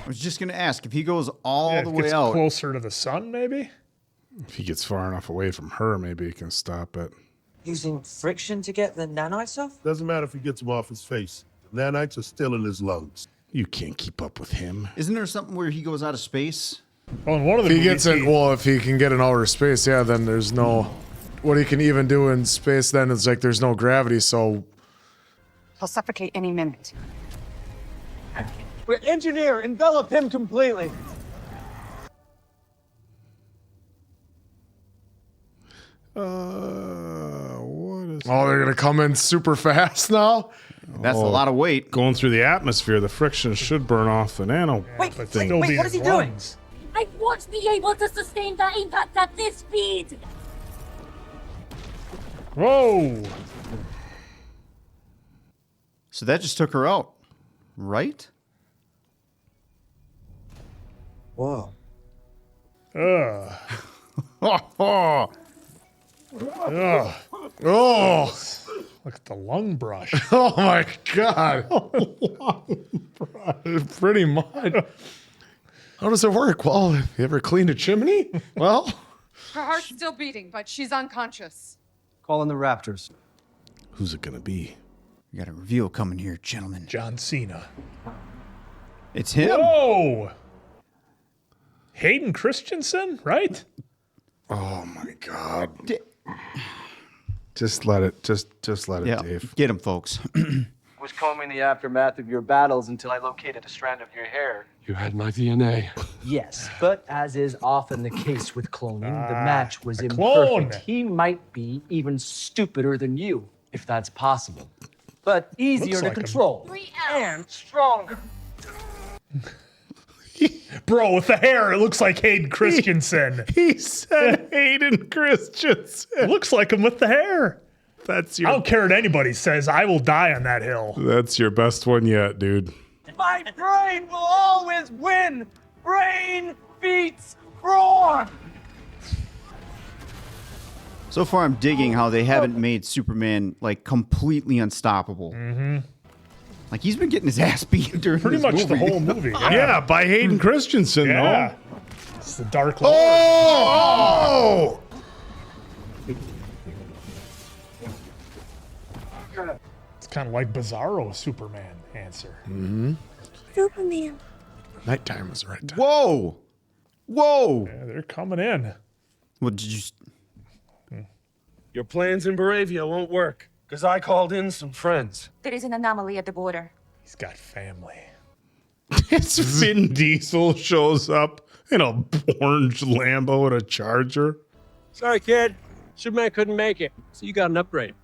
Speaker 2: I was just gonna ask if he goes all the
Speaker 1: It
Speaker 2: way
Speaker 1: gets
Speaker 2: out.
Speaker 1: closer to the sun, maybe?
Speaker 4: If he gets far enough away from her, maybe he can stop it.
Speaker 16: Using friction to get the nanites off?
Speaker 5: Doesn't matter if he gets them off his face. The nanites are still in his lungs.
Speaker 4: You can't keep up with him.
Speaker 2: Isn't there something where he goes out of space?
Speaker 1: Well, in one of the
Speaker 3: If he
Speaker 1: movies,
Speaker 3: gets in, well, if he can get in outer space, yeah, then there's no. What he can even do in space, then it's like there's no gravity, so.
Speaker 14: He'll suffocate any minute.
Speaker 10: Engineer, envelop him completely.
Speaker 4: What is?
Speaker 3: Oh, they're gonna come in super fast now.
Speaker 2: That's a lot of weight.
Speaker 4: Going through the atmosphere, the friction should burn off the nano.
Speaker 16: Wait,
Speaker 1: but
Speaker 16: wait,
Speaker 1: still
Speaker 16: wait,
Speaker 1: be
Speaker 16: what is he
Speaker 1: in
Speaker 16: doing?
Speaker 1: lungs.
Speaker 22: I won't be able to sustain the impact at this speed.
Speaker 1: Whoa!
Speaker 2: So that just took her out, right?
Speaker 10: Whoa.
Speaker 1: Ugh.
Speaker 3: Oh,
Speaker 1: Ugh.
Speaker 3: oh,
Speaker 1: Look at the lung brush.
Speaker 3: oh my God! Pretty much. How does it work? Well, have you ever cleaned a chimney? Well,
Speaker 14: Her heart's still beating, but she's unconscious.
Speaker 10: Calling the Raptors.
Speaker 4: Who's it gonna be?
Speaker 2: We got a reveal coming here, gentlemen.
Speaker 1: John Cena.
Speaker 2: It's him.
Speaker 1: Whoa! Hayden Christensen, right?
Speaker 4: Oh my God! Just let it. Just let it,
Speaker 2: Yeah,
Speaker 4: Dave.
Speaker 2: get him, folks.
Speaker 10: Was combing the aftermath of your battles until I located a strand of your hair.
Speaker 8: You had my DNA.
Speaker 10: Yes, but as is often the case with cloning, the match was
Speaker 1: a
Speaker 10: imperfect.
Speaker 1: clone.
Speaker 10: He might be even stupider than you, if that's possible. But easier to
Speaker 1: like him.
Speaker 10: control. And stronger.
Speaker 1: Bro, with the hair, it looks like Hayden Christensen.
Speaker 4: He said Hayden Christensen.
Speaker 1: Looks like him with the hair.
Speaker 4: That's
Speaker 1: I
Speaker 4: your.
Speaker 1: don't care what anybody says. I will die on that hill.
Speaker 4: That's your best one yet, dude.
Speaker 10: My brain will always win! Brain beats brawn!
Speaker 2: So far, I'm digging how they haven't made Superman like completely unstoppable.
Speaker 1: Mm-hmm.
Speaker 2: Like he's been getting his ass beaten during
Speaker 1: Pretty
Speaker 2: this
Speaker 1: much
Speaker 2: movie.
Speaker 1: the whole movie. Yeah.
Speaker 4: Yeah, by Hayden Christensen,
Speaker 1: Yeah.
Speaker 4: though.
Speaker 1: It's the Dark Lord.
Speaker 3: oh!
Speaker 1: It's kind of like Bizarro Superman answer.
Speaker 22: Superman.
Speaker 3: Nighttime was the right time.
Speaker 2: Whoa! Whoa!
Speaker 1: Yeah, they're coming in.
Speaker 2: What did you?
Speaker 17: Your plans in Baravia won't work, because I called in some friends.
Speaker 22: There is an anomaly at the border.
Speaker 1: He's got family.
Speaker 4: It's Vin Diesel shows up in a orange Lambo and a Charger.
Speaker 17: Sorry, kid. Superman couldn't make it, so you got an upgrade.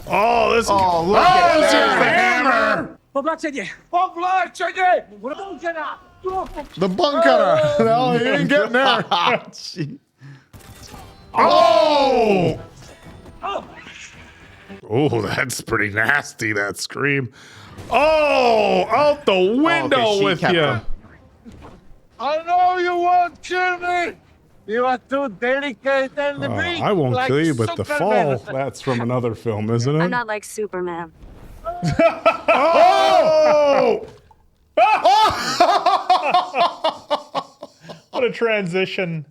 Speaker 4: Oh, this.
Speaker 2: Oh, look at
Speaker 4: this is
Speaker 2: that.
Speaker 4: the hammer.
Speaker 3: The bunker. No, he ain't getting there.
Speaker 4: Oh! Oh, that's pretty nasty, that scream. Oh, out the window
Speaker 2: okay, she
Speaker 4: with
Speaker 2: kept
Speaker 4: you.
Speaker 2: him.
Speaker 17: I know you won't kill me. You are too delicate and weak.
Speaker 4: I won't
Speaker 17: like
Speaker 4: kill you, but the fall,
Speaker 17: Superman.
Speaker 4: that's from another film, isn't it?
Speaker 22: I'm not like Superman.
Speaker 4: Oh!
Speaker 1: What a transition.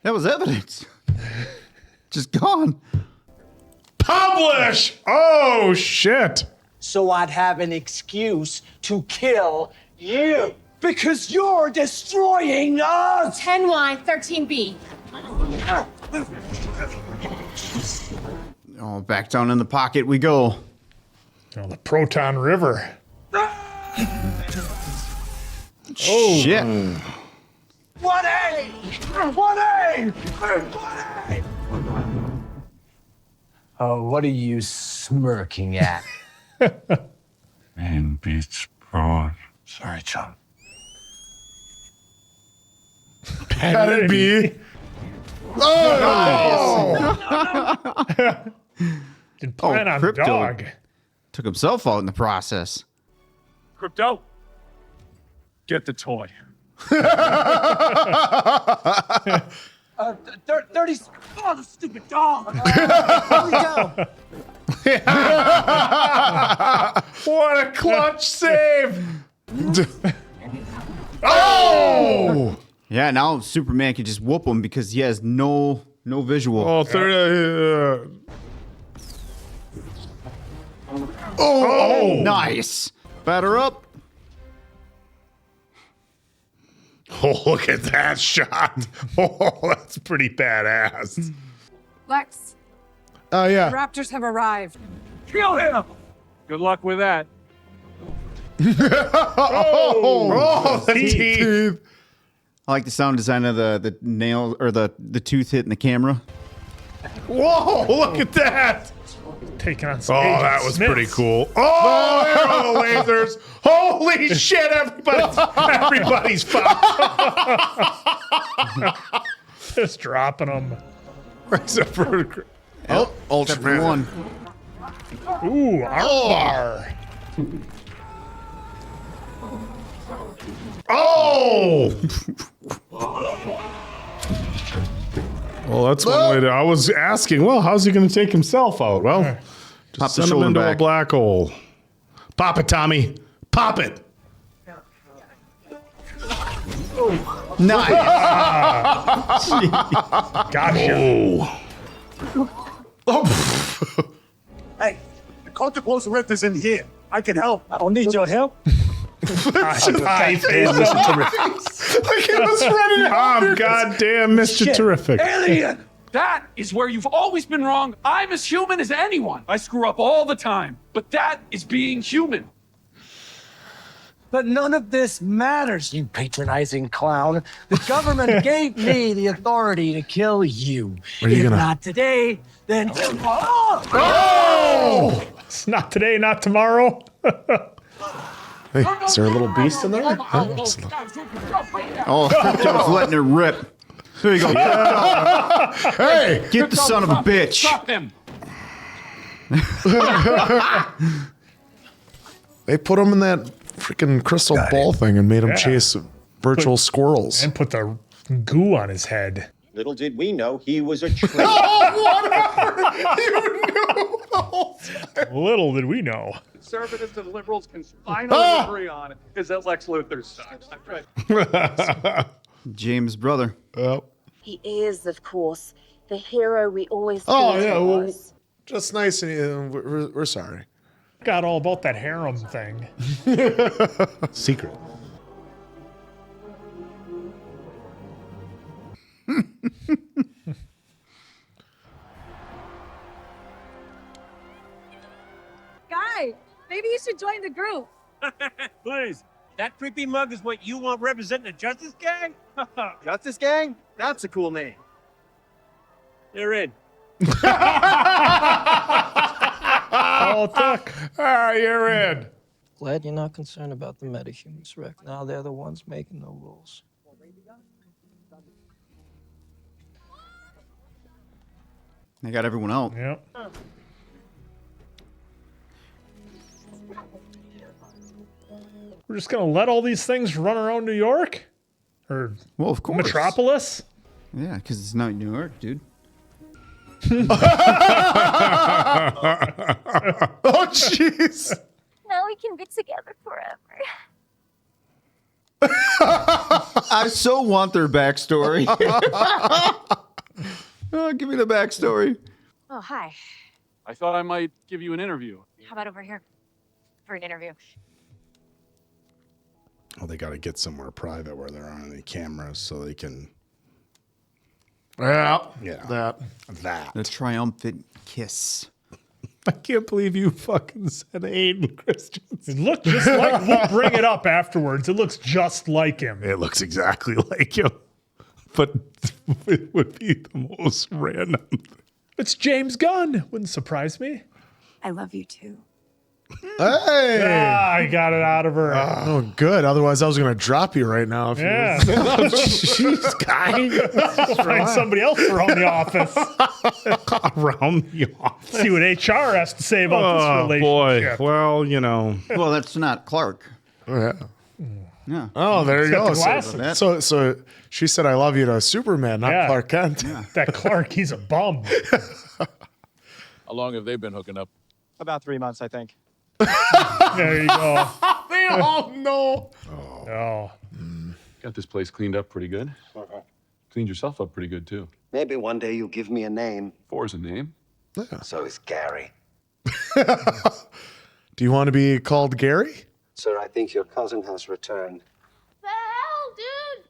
Speaker 2: That was evidence. Just gone.
Speaker 4: Publish! Oh, shit.
Speaker 10: So I'd have an excuse to kill you. Because you're destroying us!
Speaker 22: 10Y, 13B.
Speaker 2: Oh, back down in the pocket we go.
Speaker 1: Oh, the Proton River.
Speaker 2: Oh shit!
Speaker 10: 1A! 1A! 1A! Oh, what are you smirking at?
Speaker 5: Man beats broad. Sorry, John.
Speaker 3: Had it be. Oh!
Speaker 1: Did plan on
Speaker 2: crypto.
Speaker 1: dog.
Speaker 2: Took himself out in the process.
Speaker 8: Crypto, get the toy.
Speaker 17: 30. Oh, the stupid dog. Here we go.
Speaker 4: What a clutch save! Oh!
Speaker 2: Yeah, now Superman can just whoop him because he has no visual.
Speaker 4: Oh, 30. Oh!
Speaker 2: Nice. Batter up.
Speaker 4: Oh, look at that shot. Oh, that's pretty badass.
Speaker 14: Lex,
Speaker 3: Oh,
Speaker 14: the
Speaker 3: yeah.
Speaker 14: Raptors have arrived.
Speaker 8: Kill him. Good luck with that.
Speaker 4: Oh, the teeth.
Speaker 2: I like the sound design of the nail or the tooth hitting the camera.
Speaker 4: Whoa, look at that.
Speaker 1: Taking on some
Speaker 4: Oh,
Speaker 1: Agent
Speaker 4: that was
Speaker 1: Smiths.
Speaker 4: pretty cool. Oh, there are the lasers. Holy shit, everybody's fucked.
Speaker 1: Just dropping them.
Speaker 4: Except for
Speaker 3: Ultraman.
Speaker 2: One.
Speaker 1: Ooh, armbar.
Speaker 4: Oh! Well, that's one way to. I was asking, well, how's he going to take himself out? Well,
Speaker 2: Pop
Speaker 4: just
Speaker 2: the
Speaker 4: send him
Speaker 2: shoulder
Speaker 4: into a
Speaker 2: back.
Speaker 4: black hole. Pop it, Tommy. Pop it.
Speaker 2: Nice.
Speaker 1: Gotcha.
Speaker 12: Hey, the Counterclose Rift is in here. I can help. I don't need your help.
Speaker 1: High face.
Speaker 4: Like he was ready to help. Goddamn, Mr. Terrific.
Speaker 8: Alien! That is where you've always been wrong. I'm as human as anyone. I screw up all the time. But that is being human.
Speaker 10: But none of this matters, you patronizing clown. The government gave me the authority to kill you.
Speaker 4: Are you
Speaker 10: If
Speaker 4: gonna-
Speaker 10: not today, then tomorrow.
Speaker 4: Oh!
Speaker 1: It's not today, not tomorrow.
Speaker 3: Hey, is there a little beast in there?
Speaker 2: Oh, Joe's letting it rip. There you go.
Speaker 4: Hey!
Speaker 2: Get the son of a bitch.
Speaker 8: Stop him!
Speaker 3: They put him in that freaking crystal ball thing and made him chase virtual squirrels.
Speaker 1: And put the goo on his head.
Speaker 13: Little did we know he was a traitor.
Speaker 4: Oh, whatever! You knew the whole time.
Speaker 1: Little did we know.
Speaker 8: Conservatives and liberals can finally agree on it is that Lex Luthor sucks.
Speaker 2: James' brother.
Speaker 11: He is, of course, the hero we always
Speaker 3: Oh,
Speaker 11: thought
Speaker 3: yeah.
Speaker 11: he
Speaker 3: Well,
Speaker 11: was.
Speaker 3: just nice. And we're sorry.
Speaker 1: Got all about that harem thing.
Speaker 4: Secret.
Speaker 22: Guy, maybe you should join the group.
Speaker 17: Please. That creepy mug is what you want representing the Justice Gang?
Speaker 20: Justice Gang? That's a cool name.
Speaker 17: You're in.
Speaker 1: All it took.
Speaker 4: Ah, you're in.
Speaker 10: Glad you're not concerned about the metahumans, Rick. Now they're the ones making the rules.
Speaker 2: They got everyone out.
Speaker 1: Yep. We're just gonna let all these things run around New York? Or
Speaker 2: Well, of course.
Speaker 1: Metropolis?
Speaker 2: Yeah, because it's not New York, dude.
Speaker 3: Oh, jeez.
Speaker 22: Now we can be together forever.
Speaker 2: I so want their backstory. Oh, give me the backstory.
Speaker 11: Oh, hi.
Speaker 8: I thought I might give you an interview.
Speaker 11: How about over here for an interview?
Speaker 4: Well, they got to get somewhere private where there aren't any cameras so they can.
Speaker 3: Yeah.
Speaker 4: Yeah. That.
Speaker 2: The triumphant kiss.
Speaker 4: I can't believe you fucking said Aiden Christians.
Speaker 1: It looked just like, we'll bring it up afterwards. It looks just like him.
Speaker 4: It looks exactly like him. But it would be the most random thing.
Speaker 1: It's James Gunn. Wouldn't surprise me.
Speaker 14: I love you too.
Speaker 3: Hey!
Speaker 1: I got it out of her.
Speaker 3: Oh, good. Otherwise, I was going to drop you right now. If
Speaker 1: Yeah.
Speaker 3: You Jeez, guy.
Speaker 1: Find somebody else around the office.
Speaker 4: Around the office.
Speaker 1: See what HR has to say about this relationship.
Speaker 4: Boy. Well, you know.
Speaker 2: Well, that's not Clark.
Speaker 3: Oh, yeah.
Speaker 2: Yeah.
Speaker 3: Oh, there you
Speaker 1: got
Speaker 3: go.
Speaker 1: the glasses.
Speaker 3: So she said, I love you to Superman, not Clark Kent.
Speaker 1: That Clark, he's a bum.
Speaker 8: How long have they been hooking up?
Speaker 6: About 3 months, I think.
Speaker 1: There you go.
Speaker 3: They all know.
Speaker 1: Oh.
Speaker 8: Got this place cleaned up pretty good. Cleaned yourself up pretty good, too.
Speaker 12: Maybe one day you'll give me a name.
Speaker 8: Four's a name.
Speaker 12: So is Gary.
Speaker 3: Do you want to be called Gary?
Speaker 12: Sir, I think your cousin has returned.
Speaker 22: The hell, dude?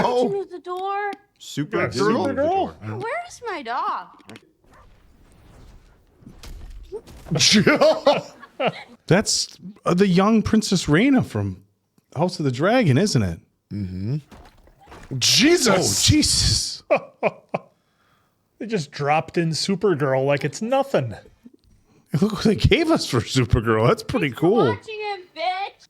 Speaker 3: Oh.
Speaker 22: Use the door.
Speaker 2: Supergirl?
Speaker 22: Where's my dog?
Speaker 4: That's the young Princess Raina from House of the Dragon, isn't it?
Speaker 3: Mm-hmm. Jesus.
Speaker 4: Oh, Jesus.
Speaker 1: They just dropped in Supergirl like it's nothing.
Speaker 4: Look what they gave us for Supergirl. That's pretty cool.
Speaker 22: Watching him, bitch.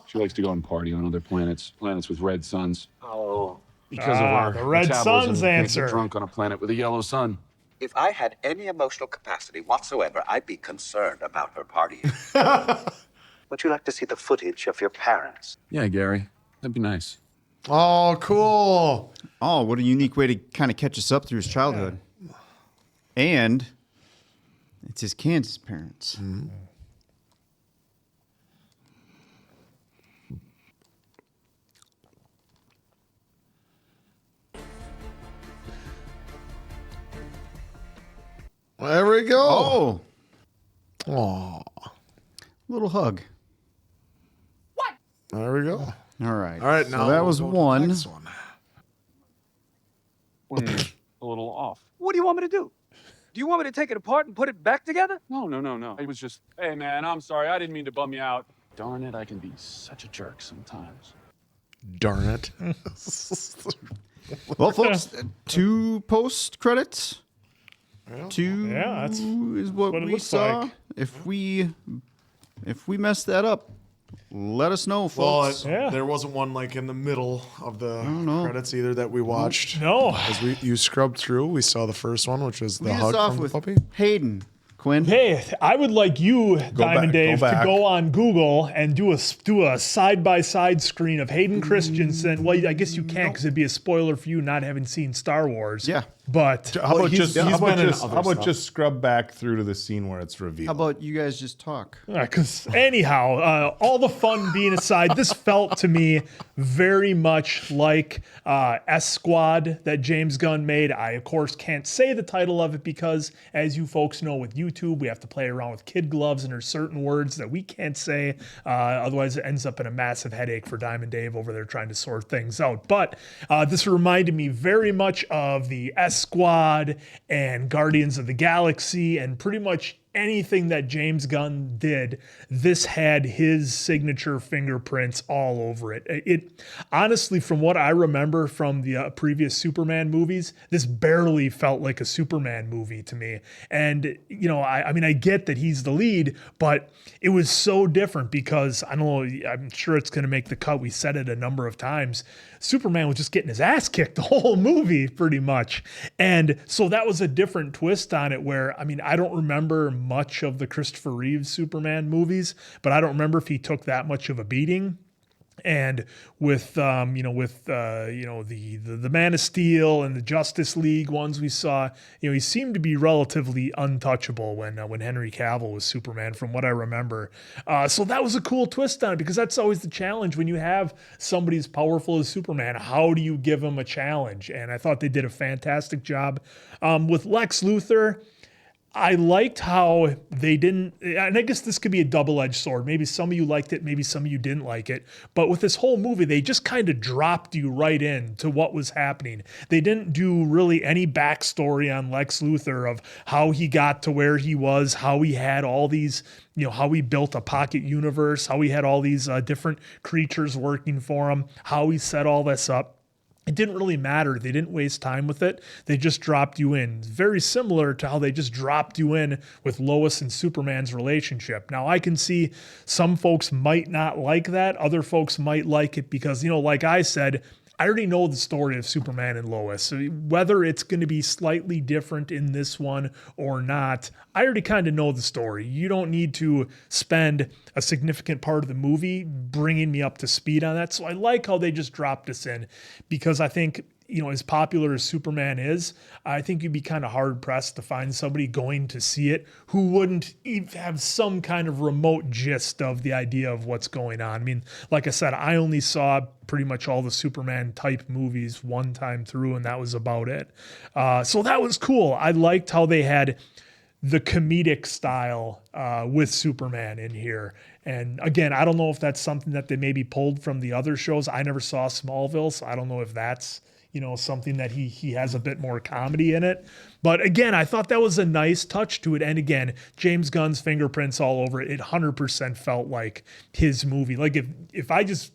Speaker 8: She likes to go and party on other planets with red suns.
Speaker 12: Oh.
Speaker 8: Because of our
Speaker 1: the red
Speaker 8: metabolism,
Speaker 1: sun's
Speaker 8: we can't
Speaker 1: answer.
Speaker 8: get drunk on a planet with a yellow sun.
Speaker 23: If I had any emotional capacity whatsoever, I'd be concerned about her partying. Would you like to see the footage of your parents?
Speaker 8: Yeah, Gary. That'd be nice.
Speaker 3: Oh, cool.
Speaker 2: Oh, what a unique way to kind of catch us up through his childhood. And it's his Kansas parents.
Speaker 3: Mm-hmm. There we go.
Speaker 2: Oh. Little hug.
Speaker 3: There we go.
Speaker 2: All right.
Speaker 3: All right,
Speaker 2: So
Speaker 3: now
Speaker 2: that was
Speaker 3: we'll go to the
Speaker 2: one.
Speaker 3: next one.
Speaker 8: A little off.
Speaker 23: What do you want me to do? Do you want me to take it apart and put it back together?
Speaker 8: No. It was just, hey, man, I'm sorry. I didn't mean to bum you out. Darn it, I can be such a jerk sometimes.
Speaker 3: Darn it.
Speaker 2: Well, folks, 2 post credits. Two
Speaker 1: that's
Speaker 2: is what
Speaker 1: what it
Speaker 2: we
Speaker 1: looks
Speaker 2: saw.
Speaker 1: like.
Speaker 2: If we mess that up, let us know,
Speaker 3: Well,
Speaker 2: folks.
Speaker 3: there wasn't one like in the middle of the credits either that we watched.
Speaker 1: No.
Speaker 3: As you scrubbed through, we saw the first one, which was the
Speaker 2: Lead us
Speaker 3: hug
Speaker 2: off
Speaker 3: from the
Speaker 2: with
Speaker 3: puppy.
Speaker 2: Hayden. Quinn.
Speaker 1: Hey, I would like you, Diamond Dave, to go on Google and do a side-by-side screen of Hayden Christensen. Well, I guess you can't because it'd be a spoiler for you not having seen Star Wars.
Speaker 2: Yeah.
Speaker 1: But
Speaker 4: How about
Speaker 3: stuff.
Speaker 4: just scrub back through to the scene where it's revealed?
Speaker 2: How about you guys just talk?
Speaker 1: Because anyhow, all the fun being aside, this felt to me very much like S Squad that James Gunn made. I, of course, can't say the title of it because, as you folks know with YouTube, we have to play around with kid gloves and there's certain words that we can't say. Otherwise, it ends up in a massive headache for Diamond Dave over there trying to sort things out. But this reminded me very much of the S Squad and Guardians of the Galaxy and pretty much anything that James Gunn did. This had his signature fingerprints all over it. It honestly, from what I remember from the previous Superman movies, this barely felt like a Superman movie to me. And, you know, I mean, I get that he's the lead, but it was so different because, I don't know, I'm sure it's going to make the cut. We said it a number of times. Superman was just getting his ass kicked the whole movie pretty much. And so that was a different twist on it where, I mean, I don't remember much of the Christopher Reeves Superman movies, but I don't remember if he took that much of a beating. And with the Man of Steel and the Justice League ones we saw, you know, he seemed to be relatively untouchable when Henry Cavill was Superman, from what I remember. So that was a cool twist on it because that's always the challenge when you have somebody as powerful as Superman. How do you give him a challenge? And I thought they did a fantastic job with Lex Luthor. I liked how they didn't, and I guess this could be a double-edged sword. Maybe some of you liked it, maybe some of you didn't like it. But with this whole movie, they just kind of dropped you right in to what was happening. They didn't do really any backstory on Lex Luthor of how he got to where he was, how he had all these, you know, how he built a pocket universe, how he had all these different creatures working for him, how he set all this up. it didn't really matter. They didn't waste time with it. They just dropped you in. Very similar to how they just dropped you in with Lois and Superman's relationship. Now, I can see some folks might not like that. Other folks might like it because, like I said, I already know the story of Superman and Lois. So whether it's going to be slightly different in this one or not, I already kind of know the story. You don't need to spend a significant part of the movie bringing me up to speed on that. So I like how they just dropped us in, because I think, as popular as Superman is, I think you'd be kind of hard pressed to find somebody going to see it who wouldn't even have some kind of remote gist of the idea of what's going on. I mean, like I said, I only saw pretty much all the Superman type movies one time through, and that was about it. So that was cool. I liked how they had the comedic style with Superman in here. And again, I don't know if that's something that they maybe pulled from the other shows. I never saw Smallville, so I don't know if that's something that he has a bit more comedy in it. But again, I thought that was a nice touch to it. And again, James Gunn's fingerprints all over it. It 100% felt like his movie. Like if I just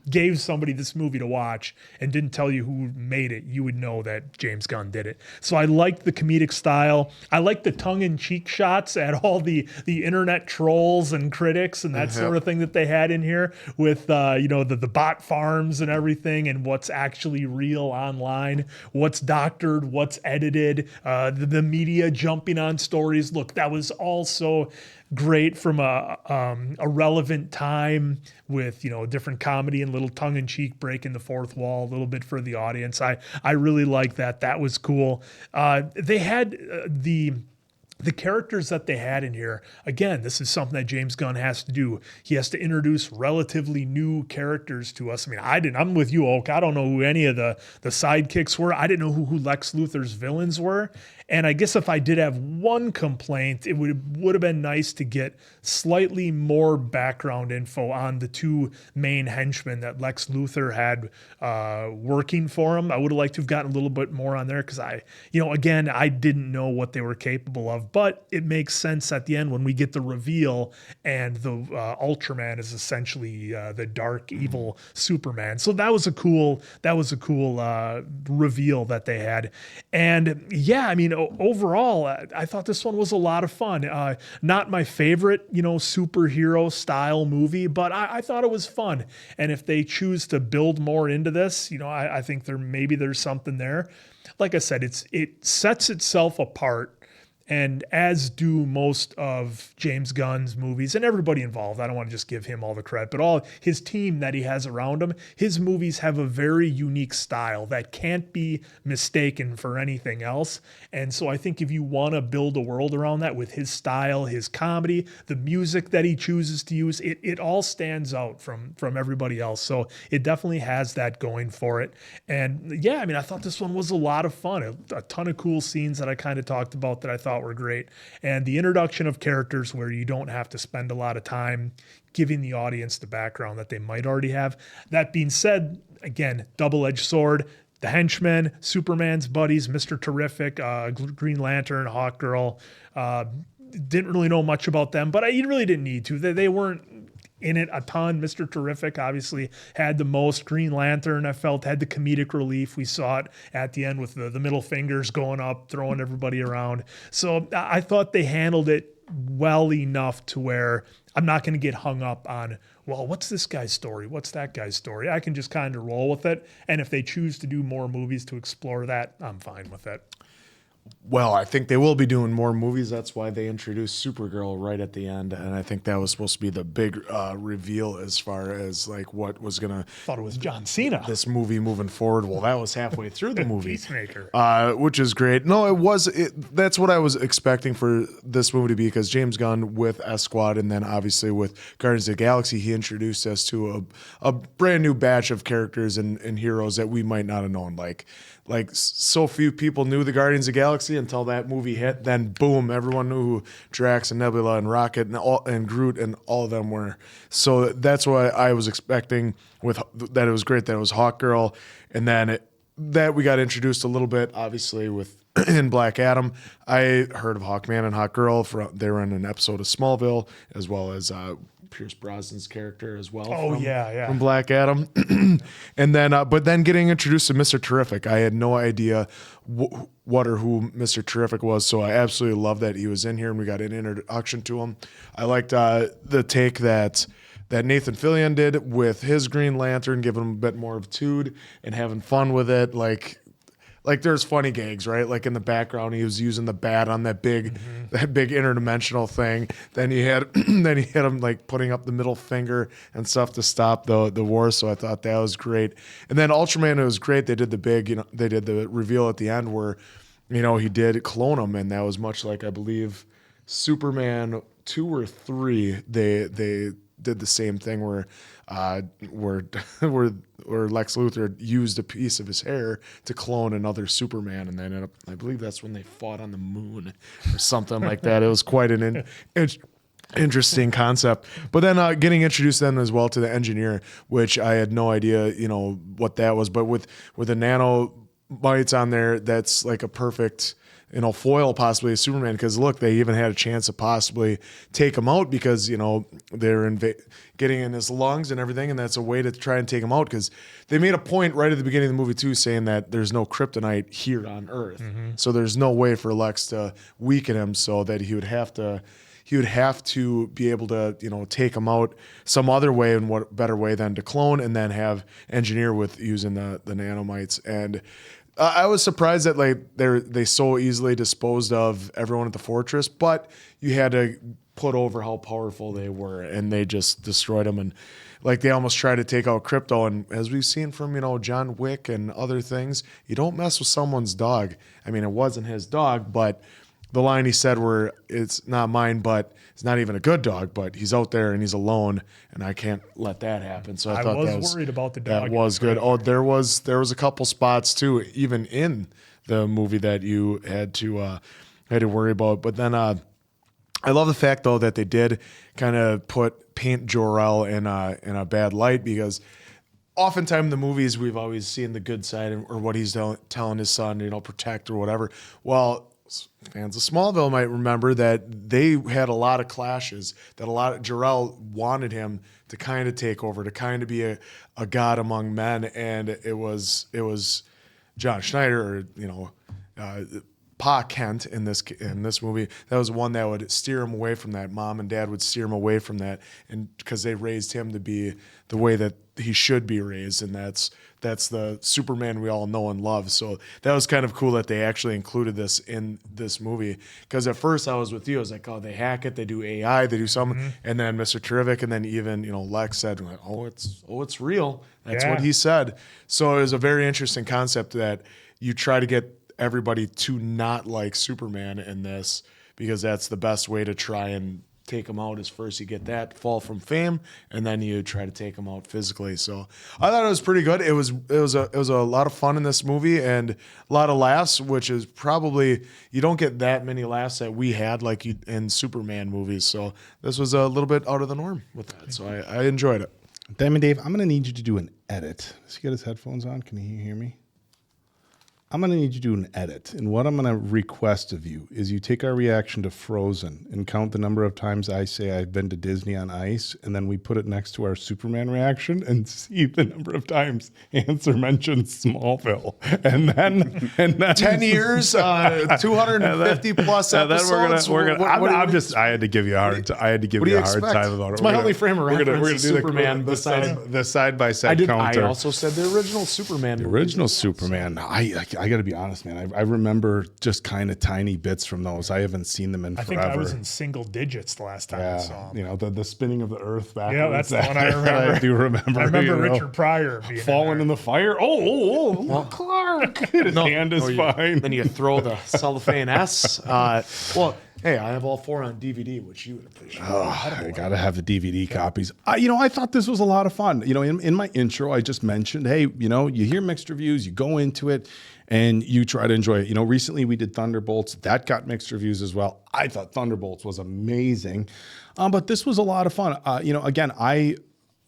Speaker 1: gave somebody this movie to watch and didn't tell you who made it, you would know that James Gunn did it. So I liked the comedic style. I liked the tongue-in-cheek shots at all the internet trolls and critics and that sort of thing that they had in here with the bot farms and everything, and what's actually real online, what's doctored, what's edited, the media jumping on stories. Look, that was also great from a relevant time with, different comedy and little tongue-in-cheek breaking the fourth wall a little bit for the audience. I really like that. That was cool. They had the characters that they had in here. Again, this is something that James Gunn has to do. He has to introduce relatively new characters to us. I mean, I'm with you, Oak. I don't know who any of the sidekicks were. I didn't know who Lex Luthor's villains were. And I guess if I did have one complaint, it would have been nice to get slightly more background info on the two main henchmen that Lex Luthor had working for him. I would have liked to have gotten a little bit more on there because again, I didn't know what they were capable of. But it makes sense at the end when we get the reveal and the Ultraman is essentially the dark, evil Superman. So that was a cool reveal that they had. And yeah, I mean, overall, I thought this one was a lot of fun. Not my favorite, superhero style movie, but I thought it was fun. And if they choose to build more into this, I think there's something there. Like I said, it sets itself apart. And as do most of James Gunn's movies and everybody involved. I don't want to just give him all the credit, but all his team that he has around him, his movies have a very unique style that can't be mistaken for anything else. And so I think if you want to build a world around that with his style, his comedy, the music that he chooses to use, it all stands out from everybody else. So it definitely has that going for it. And yeah, I mean, I thought this one was a lot of fun. A ton of cool scenes that I kind of talked about that I thought were great. And the introduction of characters where you don't have to spend a lot of time giving the audience the background that they might already have. That being said, again, double-edged sword, the henchmen, Superman's buddies, Mr. Terrific, Green Lantern, Hawkgirl, didn't really know much about them, but you really didn't need to. They weren't in it a ton. Mr. Terrific obviously had the most. Green Lantern, I felt, had the comedic relief. We saw it at the end with the middle fingers going up, throwing everybody around. So I thought they handled it well enough to where I'm not going to get hung up on, well, what's this guy's story? What's that guy's story? I can just kind of roll with it. And if they choose to do more movies to explore that, I'm fine with it.
Speaker 3: Well, I think they will be doing more movies. That's why they introduced Supergirl right at the end, and I think that was supposed to be the big reveal as far as like what was gonna.
Speaker 1: Thought it was John Cena.
Speaker 3: This movie moving forward. Well, that was halfway through the movie,
Speaker 1: Peacemaker,
Speaker 3: which is great. No, it was. That's what I was expecting for this movie to be, because James Gunn with S Squad, and then obviously with Guardians of the Galaxy, he introduced us to a brand new batch of characters and heroes that we might not have known. Like so few people knew the Guardians of the Galaxy until that movie hit. Then boom, everyone knew who Drax and Nebula and Rocket and Groot and all of them were. So that's what I was expecting with that. It was great that it was Hawkgirl, and then that we got introduced a little bit, obviously with in Black Adam. I heard of Hawkman and Hawkgirl. They were in an episode of Smallville, as well as Pierce Brosnan's character as well.
Speaker 1: Oh,
Speaker 3: from,
Speaker 1: yeah.
Speaker 3: from Black Adam. And then, but then getting introduced to Mr. Terrific, I had no idea what or who Mr. Terrific was. So I absolutely love that he was in here and we got an introduction to him. I liked the take that Nathan Fillion did with his Green Lantern, giving him a bit more of tude and having fun with it. Like there's funny gags, right? Like in the background, he was using the bat on that big interdimensional thing. Then he had him like putting up the middle finger and stuff to stop the war. So I thought that was great. And then Ultraman, it was great. They did they did the reveal at the end where, he did clone him, and that was much like, I believe, Superman 2 or 3. They did the same thing where Lex Luthor used a piece of his hair to clone another Superman, and then I believe that's when they fought on the moon or something like that. It was quite an interesting concept. But then getting introduced then as well to the engineer, which I had no idea, what that was. But with the nanobites on there, that's like a perfect foil possibly of Superman, because look, they even had a chance to possibly take him out because, they're getting in his lungs and everything, and that's a way to try and take him out, because they made a point right at the beginning of the movie too, saying that there's no kryptonite here on Earth. So there's no way for Lex to weaken him, so that he would have to be able to, take him out some other way, and what better way than to clone and then have engineer with using the nanomites. And I was surprised that they so easily disposed of everyone at the fortress, but you had to put over how powerful they were, and they just destroyed them. And they almost tried to take out Crypto. And as we've seen from John Wick and other things, you don't mess with someone's dog. I mean, it wasn't his dog, but the line he said where it's not mine, but it's not even a good dog, but he's out there and he's alone, and I can't let that happen. So I thought that was
Speaker 1: worried about the dog.
Speaker 3: That was good. Oh, there was a couple spots too, even in the movie, that you had to worry about. But then I love the fact though that they did kind of paint Jor-El in a bad light, because oftentimes in the movies we've always seen the good side or what he's telling his son, protect or whatever. Well, fans of Smallville might remember that they had a lot of clashes, that Jor-El wanted him to kind of take over, to kind of be a god among men, and it was John Schneider, or Pa Kent in this movie. That was one that would steer him away from that. Mom and Dad would steer him away from that, and because they raised him to be the way that he should be raised, and that's the Superman we all know and love. So that was kind of cool that they actually included this in this movie, because at first I was with you. I was like, oh, they hack it, they do AI, they do something, and then Mr. Terrific, and then even Lex said, oh, it's real. That's what he said. So it was a very interesting concept that you try to get everybody to not like Superman in this, because that's the best way to try and take him out, is first you get that fall from fame, and then you try to take him out physically. So I thought it was pretty good. It was a lot of fun in this movie, and a lot of laughs, which is probably, you don't get that many laughs that we had like in Superman movies. So this was a little bit out of the norm with that. So I enjoyed it.
Speaker 4: Diamond Dave, I'm going to need you to do an edit. Does he get his headphones on? Can he hear me? I'm going to need you to do an edit. And what I'm going to request of you is you take our reaction to Frozen and count the number of times I say I've been to Disney on ice, and then we put it next to our Superman reaction and see the number of times Answer mentions Smallville. And then
Speaker 3: 10 years, 250 plus episodes.
Speaker 4: I had to give you a hard time. I had to give you a hard time about it.
Speaker 3: It's my only frame of reference. We're going to do
Speaker 4: Superman the side by side counter.
Speaker 3: I also said the original Superman.
Speaker 4: The original Superman. I got to be honest, man. I remember just kind of tiny bits from those. I haven't seen them in forever.
Speaker 1: I think I was in single digits the last time I saw them.
Speaker 4: The spinning of the earth back.
Speaker 1: Yeah, that's the one I remember.
Speaker 4: I do remember.
Speaker 1: I remember Richard Pryor being
Speaker 4: falling in the fire. Oh, Clark! His hand is fine.
Speaker 3: Then you throw the cellophane S. Hey, I have all 4 on DVD, which you would appreciate.
Speaker 4: I got to have the DVD copies. I thought this was a lot of fun. In my intro, I just mentioned, hey, you hear mixed reviews, you go into it, and you try to enjoy it. Recently we did Thunderbolts. That got mixed reviews as well. I thought Thunderbolts was amazing. But this was a lot of fun. Again,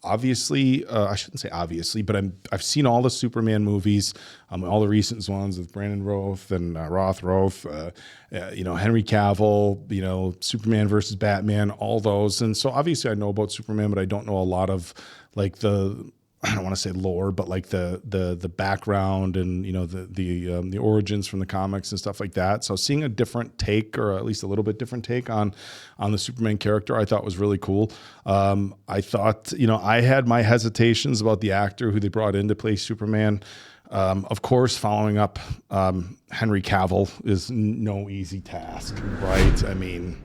Speaker 4: obviously, I shouldn't say obviously, but I've seen all the Superman movies, all the recent ones with Brandon Roth and Roth, Henry Cavill, Superman versus Batman, all those. And so obviously I know about Superman, but I don't know a lot of like I don't want to say lore, but like the background and the origins from the comics and stuff like that. So seeing a different take, or at least a little bit different take on the Superman character, I thought was really cool. I thought I had my hesitations about the actor who they brought in to play Superman. Of course, following up Henry Cavill is no easy task, right? I mean,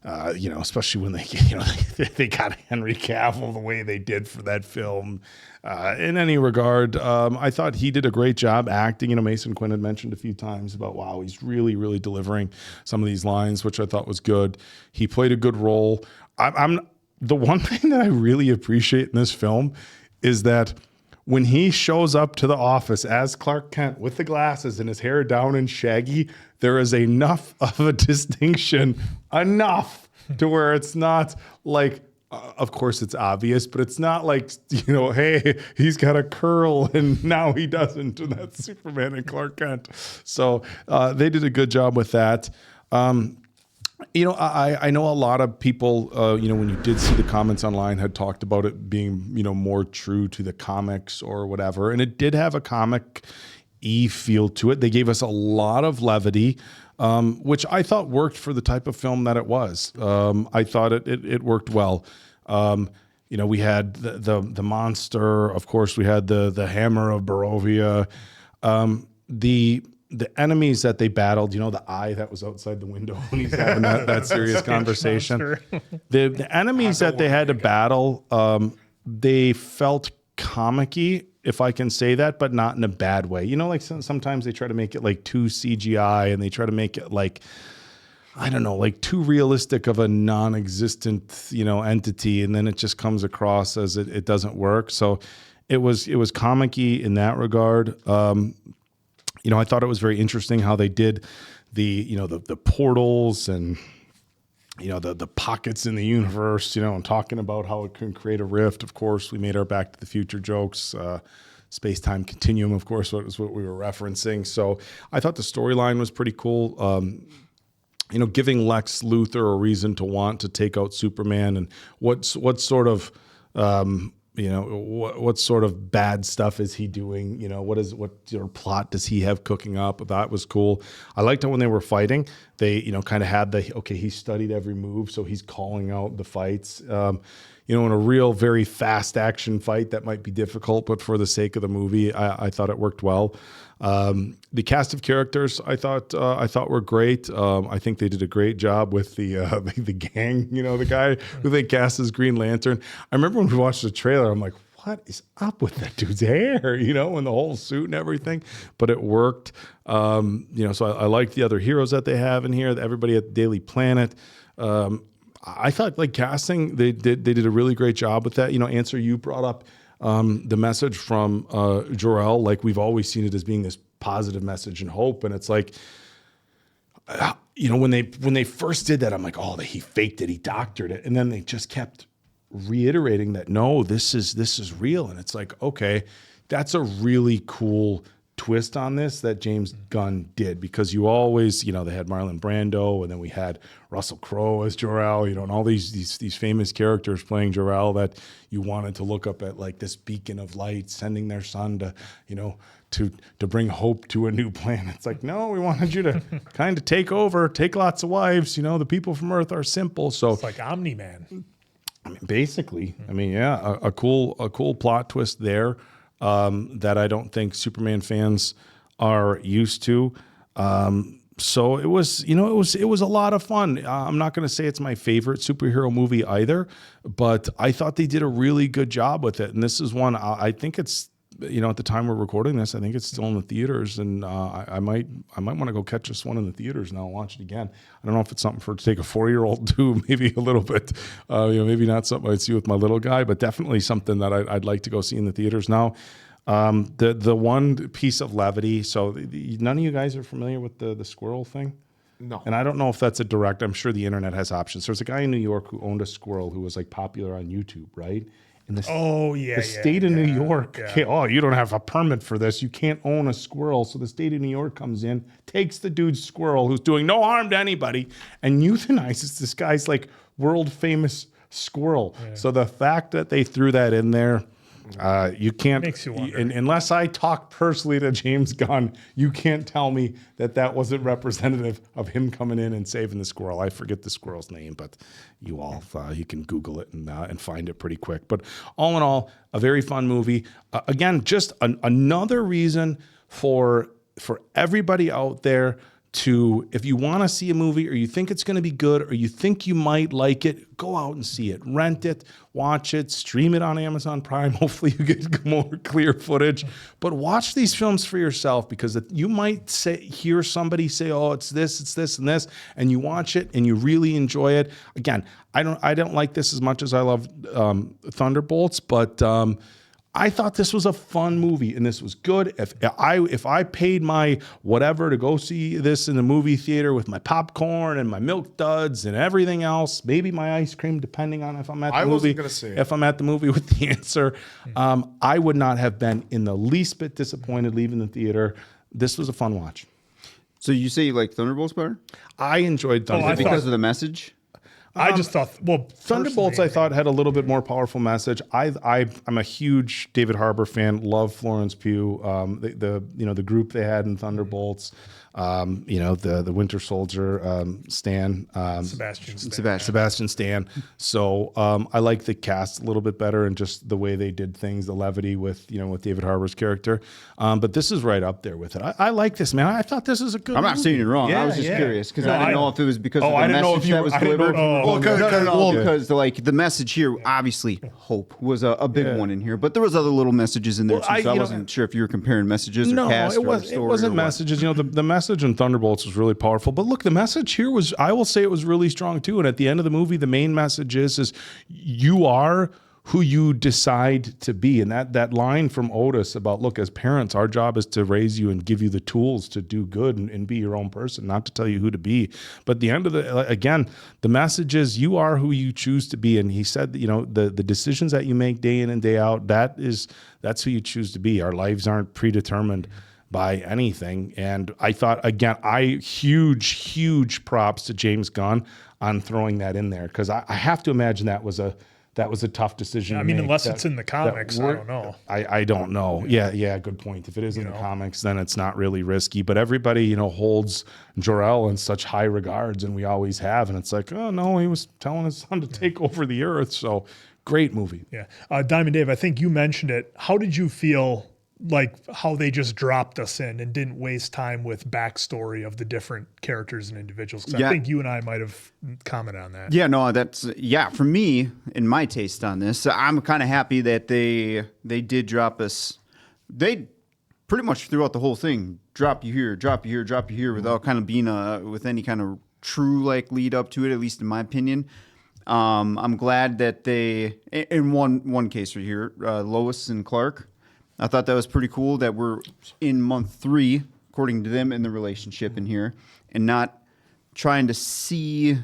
Speaker 4: especially when they got Henry Cavill the way they did for that film. In any regard, I thought he did a great job acting. Mason Quinn had mentioned a few times about, wow, he's really, really delivering some of these lines, which I thought was good. He played a good role. The one thing that I really appreciate in this film is that when he shows up to the office as Clark Kent with the glasses and his hair down and shaggy, there is enough of a distinction, enough to where it's not like, of course it's obvious, but it's not like, hey, he's got a curl and now he doesn't, and that's Superman and Clark Kent. So they did a good job with that. I know a lot of people, when you did see the comments online, had talked about it being, more true to the comics or whatever. And it did have a comic-y feel to it. They gave us a lot of levity, which I thought worked for the type of film that it was. I thought it worked well. We had the monster. Of course, we had the hammer of Barovia. The enemies that they battled, the eye that was outside the window when he's having that serious conversation. The enemies that they had to battle, they felt comic-y, if I can say that, but not in a bad way. Like sometimes they try to make it like too CGI, and they try to make it like, I don't know, like too realistic of a non-existent, entity, and then it just comes across as it doesn't work. So it was comic-y in that regard. I thought it was very interesting how they did the portals and the pockets in the universe, and talking about how it can create a rift. Of course, we made our Back to the Future jokes. Space-time continuum, of course, was what we were referencing. So I thought the storyline was pretty cool. Giving Lex Luthor a reason to want to take out Superman, and what sort of what sort of bad stuff is he doing? What plot does he have cooking up? That was cool. I liked how when they were fighting, they kind of had he studied every move, so he's calling out the fights. In a real very fast action fight that might be difficult, but for the sake of the movie, I thought it worked well. The cast of characters I thought were great. I think they did a great job with the gang. The guy who they cast as Green Lantern. I remember when we watched the trailer, I'm like, what is up with that dude's hair? And the whole suit and everything. But it worked. So I like the other heroes that they have in here. Everybody at the Daily Planet. I thought like casting, they did a really great job with that. Answer, you brought up the message from Jor-El, like we've always seen it as being this positive message and hope. And it's like, when they first did that, I'm like, oh, he faked it, he doctored it. And then they just kept reiterating that, no, this is real. And it's like, okay, that's a really cool twist on this that James Gunn did, because you always, they had Marlon Brando, and then we had Russell Crowe as Jor-El, and all these famous characters playing Jor-El that you wanted to look up at, like this beacon of light, sending their son to, to bring hope to a new planet. It's like, no, we wanted you to kind of take over, take lots of wives. The people from Earth are simple. So
Speaker 1: it's like Omni-Man.
Speaker 4: I mean, basically, a cool plot twist there. That I don't think Superman fans are used to. So it was a lot of fun. I'm not going to say it's my favorite superhero movie either, but I thought they did a really good job with it. And this is one, I think it's, at the time we're recording this, I think it's still in the theaters, and I might want to go catch this one in the theaters now and watch it again. I don't know if it's something to take a 4-year-old to, maybe a little bit, maybe not something I'd see with my little guy, but definitely something that I'd like to go see in the theaters now. The one piece of levity, so none of you guys are familiar with the squirrel thing?
Speaker 3: No.
Speaker 4: And I don't know if that's a direct. I'm sure the internet has options. There's a guy in New York who owned a squirrel who was like popular on YouTube, right? And the state of New York, you don't have a permit for this. You can't own a squirrel. So the state of New York comes in, takes the dude's squirrel who's doing no harm to anybody, and euthanizes this guy's like world famous squirrel. Yeah. So the fact that they threw that in there, you can't,
Speaker 1: makes you wonder.
Speaker 4: Unless I talk personally to James Gunn, you can't tell me that wasn't representative of him coming in and saving the squirrel. I forget the squirrel's name, but you all, you can Google it and find it pretty quick. But all in all, a very fun movie. Again, just another reason for everybody out there to, if you want to see a movie or you think it's going to be good or you think you might like it, go out and see it. Rent it, watch it, stream it on Amazon Prime. Hopefully you get more clear footage. But watch these films for yourself, because you might hear somebody say, oh, it's this, and this, and you watch it and you really enjoy it. Again, I don't like this as much as I love Thunderbolts, but I thought this was a fun movie and this was good. If I paid my whatever to go see this in the movie theater with my popcorn and my milk duds and everything else, maybe my ice cream, depending on if I'm at the movie. If I'm at the movie with the answer, I would not have been in the least bit disappointed leaving the theater. This was a fun watch.
Speaker 2: So you say you like Thunderbolts better?
Speaker 4: I enjoyed Thunderbolts.
Speaker 2: Because of the message?
Speaker 1: I just thought,
Speaker 4: Thunderbolts I thought had a little bit more powerful message. I'm a huge David Harbour fan. Love Florence Pugh. The group they had in Thunderbolts. The Winter Soldier, Stan. Sebastian Stan. So I like the cast a little bit better and just the way they did things, the levity with David Harbour's character. But this is right up there with it. I like this, man. I thought this was a good
Speaker 2: I'm not
Speaker 4: movie.
Speaker 2: saying you're wrong. I was just curious because I didn't know if it was because of the message that was delivered. Because the message here, obviously, hope was a big one in here, but there was other little messages in there too. So I wasn't sure if you were comparing messages or cast or story.
Speaker 4: It wasn't messages. The message in Thunderbolts was really powerful. But look, the message here was, I will say, it was really strong too. And at the end of the movie, the main message is you are who you decide to be. And that line from Otis about, look, as parents, our job is to raise you and give you the tools to do good and be your own person, not to tell you who to be. But at the end of the message is you are who you choose to be. And he said, the decisions that you make day in and day out, that's who you choose to be. Our lives aren't predetermined by anything. And I thought, again, huge props to James Gunn on throwing that in there, because I have to imagine that was a tough decision.
Speaker 1: I mean, unless it's in the comics, I don't know.
Speaker 4: I don't know. Yeah, good point. If it is in the comics, then it's not really risky. But everybody, holds Jor-El in such high regards, and we always have. And it's like, oh no, he was telling his son to take over the earth. So great movie.
Speaker 1: Yeah, Diamond Dave, I think you mentioned it. How did you feel? Like how they just dropped us in and didn't waste time with backstory of the different characters and individuals. Because I think you and I might have commented on that.
Speaker 2: Yeah, no, for me, in my taste on this, I'm kind of happy that they did drop us. They pretty much throughout the whole thing, drop you here, drop you here, drop you here, without kind of being with any kind of true lead up to it, at least in my opinion. I'm glad that they, in one case right here, Lois and Clark, I thought that was pretty cool that we're in month 3, according to them, in the relationship in here, and not trying to see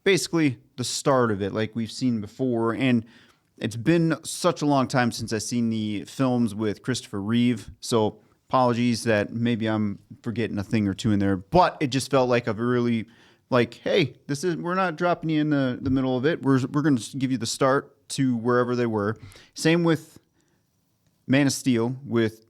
Speaker 2: basically the start of it like we've seen before. And it's been such a long time since I've seen the films with Christopher Reeve, so apologies that maybe I'm forgetting a thing or two in there, but it just felt like a really, hey, we're not dropping you in the middle of it. We're going to give you the start to wherever they were. Same with Man of Steel with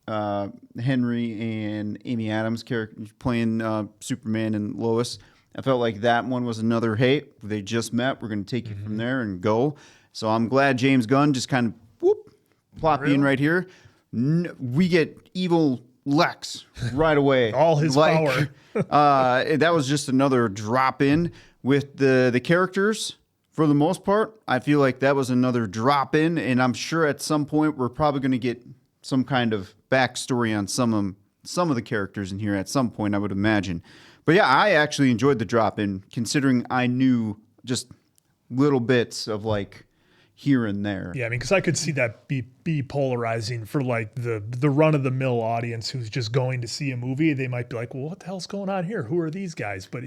Speaker 2: Henry and Amy Adams character playing Superman and Lois. I felt like that one was another, hey, they just met. We're going to take you from there and go. So I'm glad James Gunn just kind of plop you in right here. We get evil Lex right away.
Speaker 1: All his power.
Speaker 2: That was just another drop in with the characters. For the most part, I feel like that was another drop in, and I'm sure at some point we're probably going to get some kind of backstory on some of the characters in here at some point, I would imagine. But yeah, I actually enjoyed the drop in, considering I knew just little bits of here and there.
Speaker 1: Yeah, I mean, because I could see that be polarizing for like the run of the mill audience who's just going to see a movie. They might be like, well, what the hell's going on here? Who are these guys? But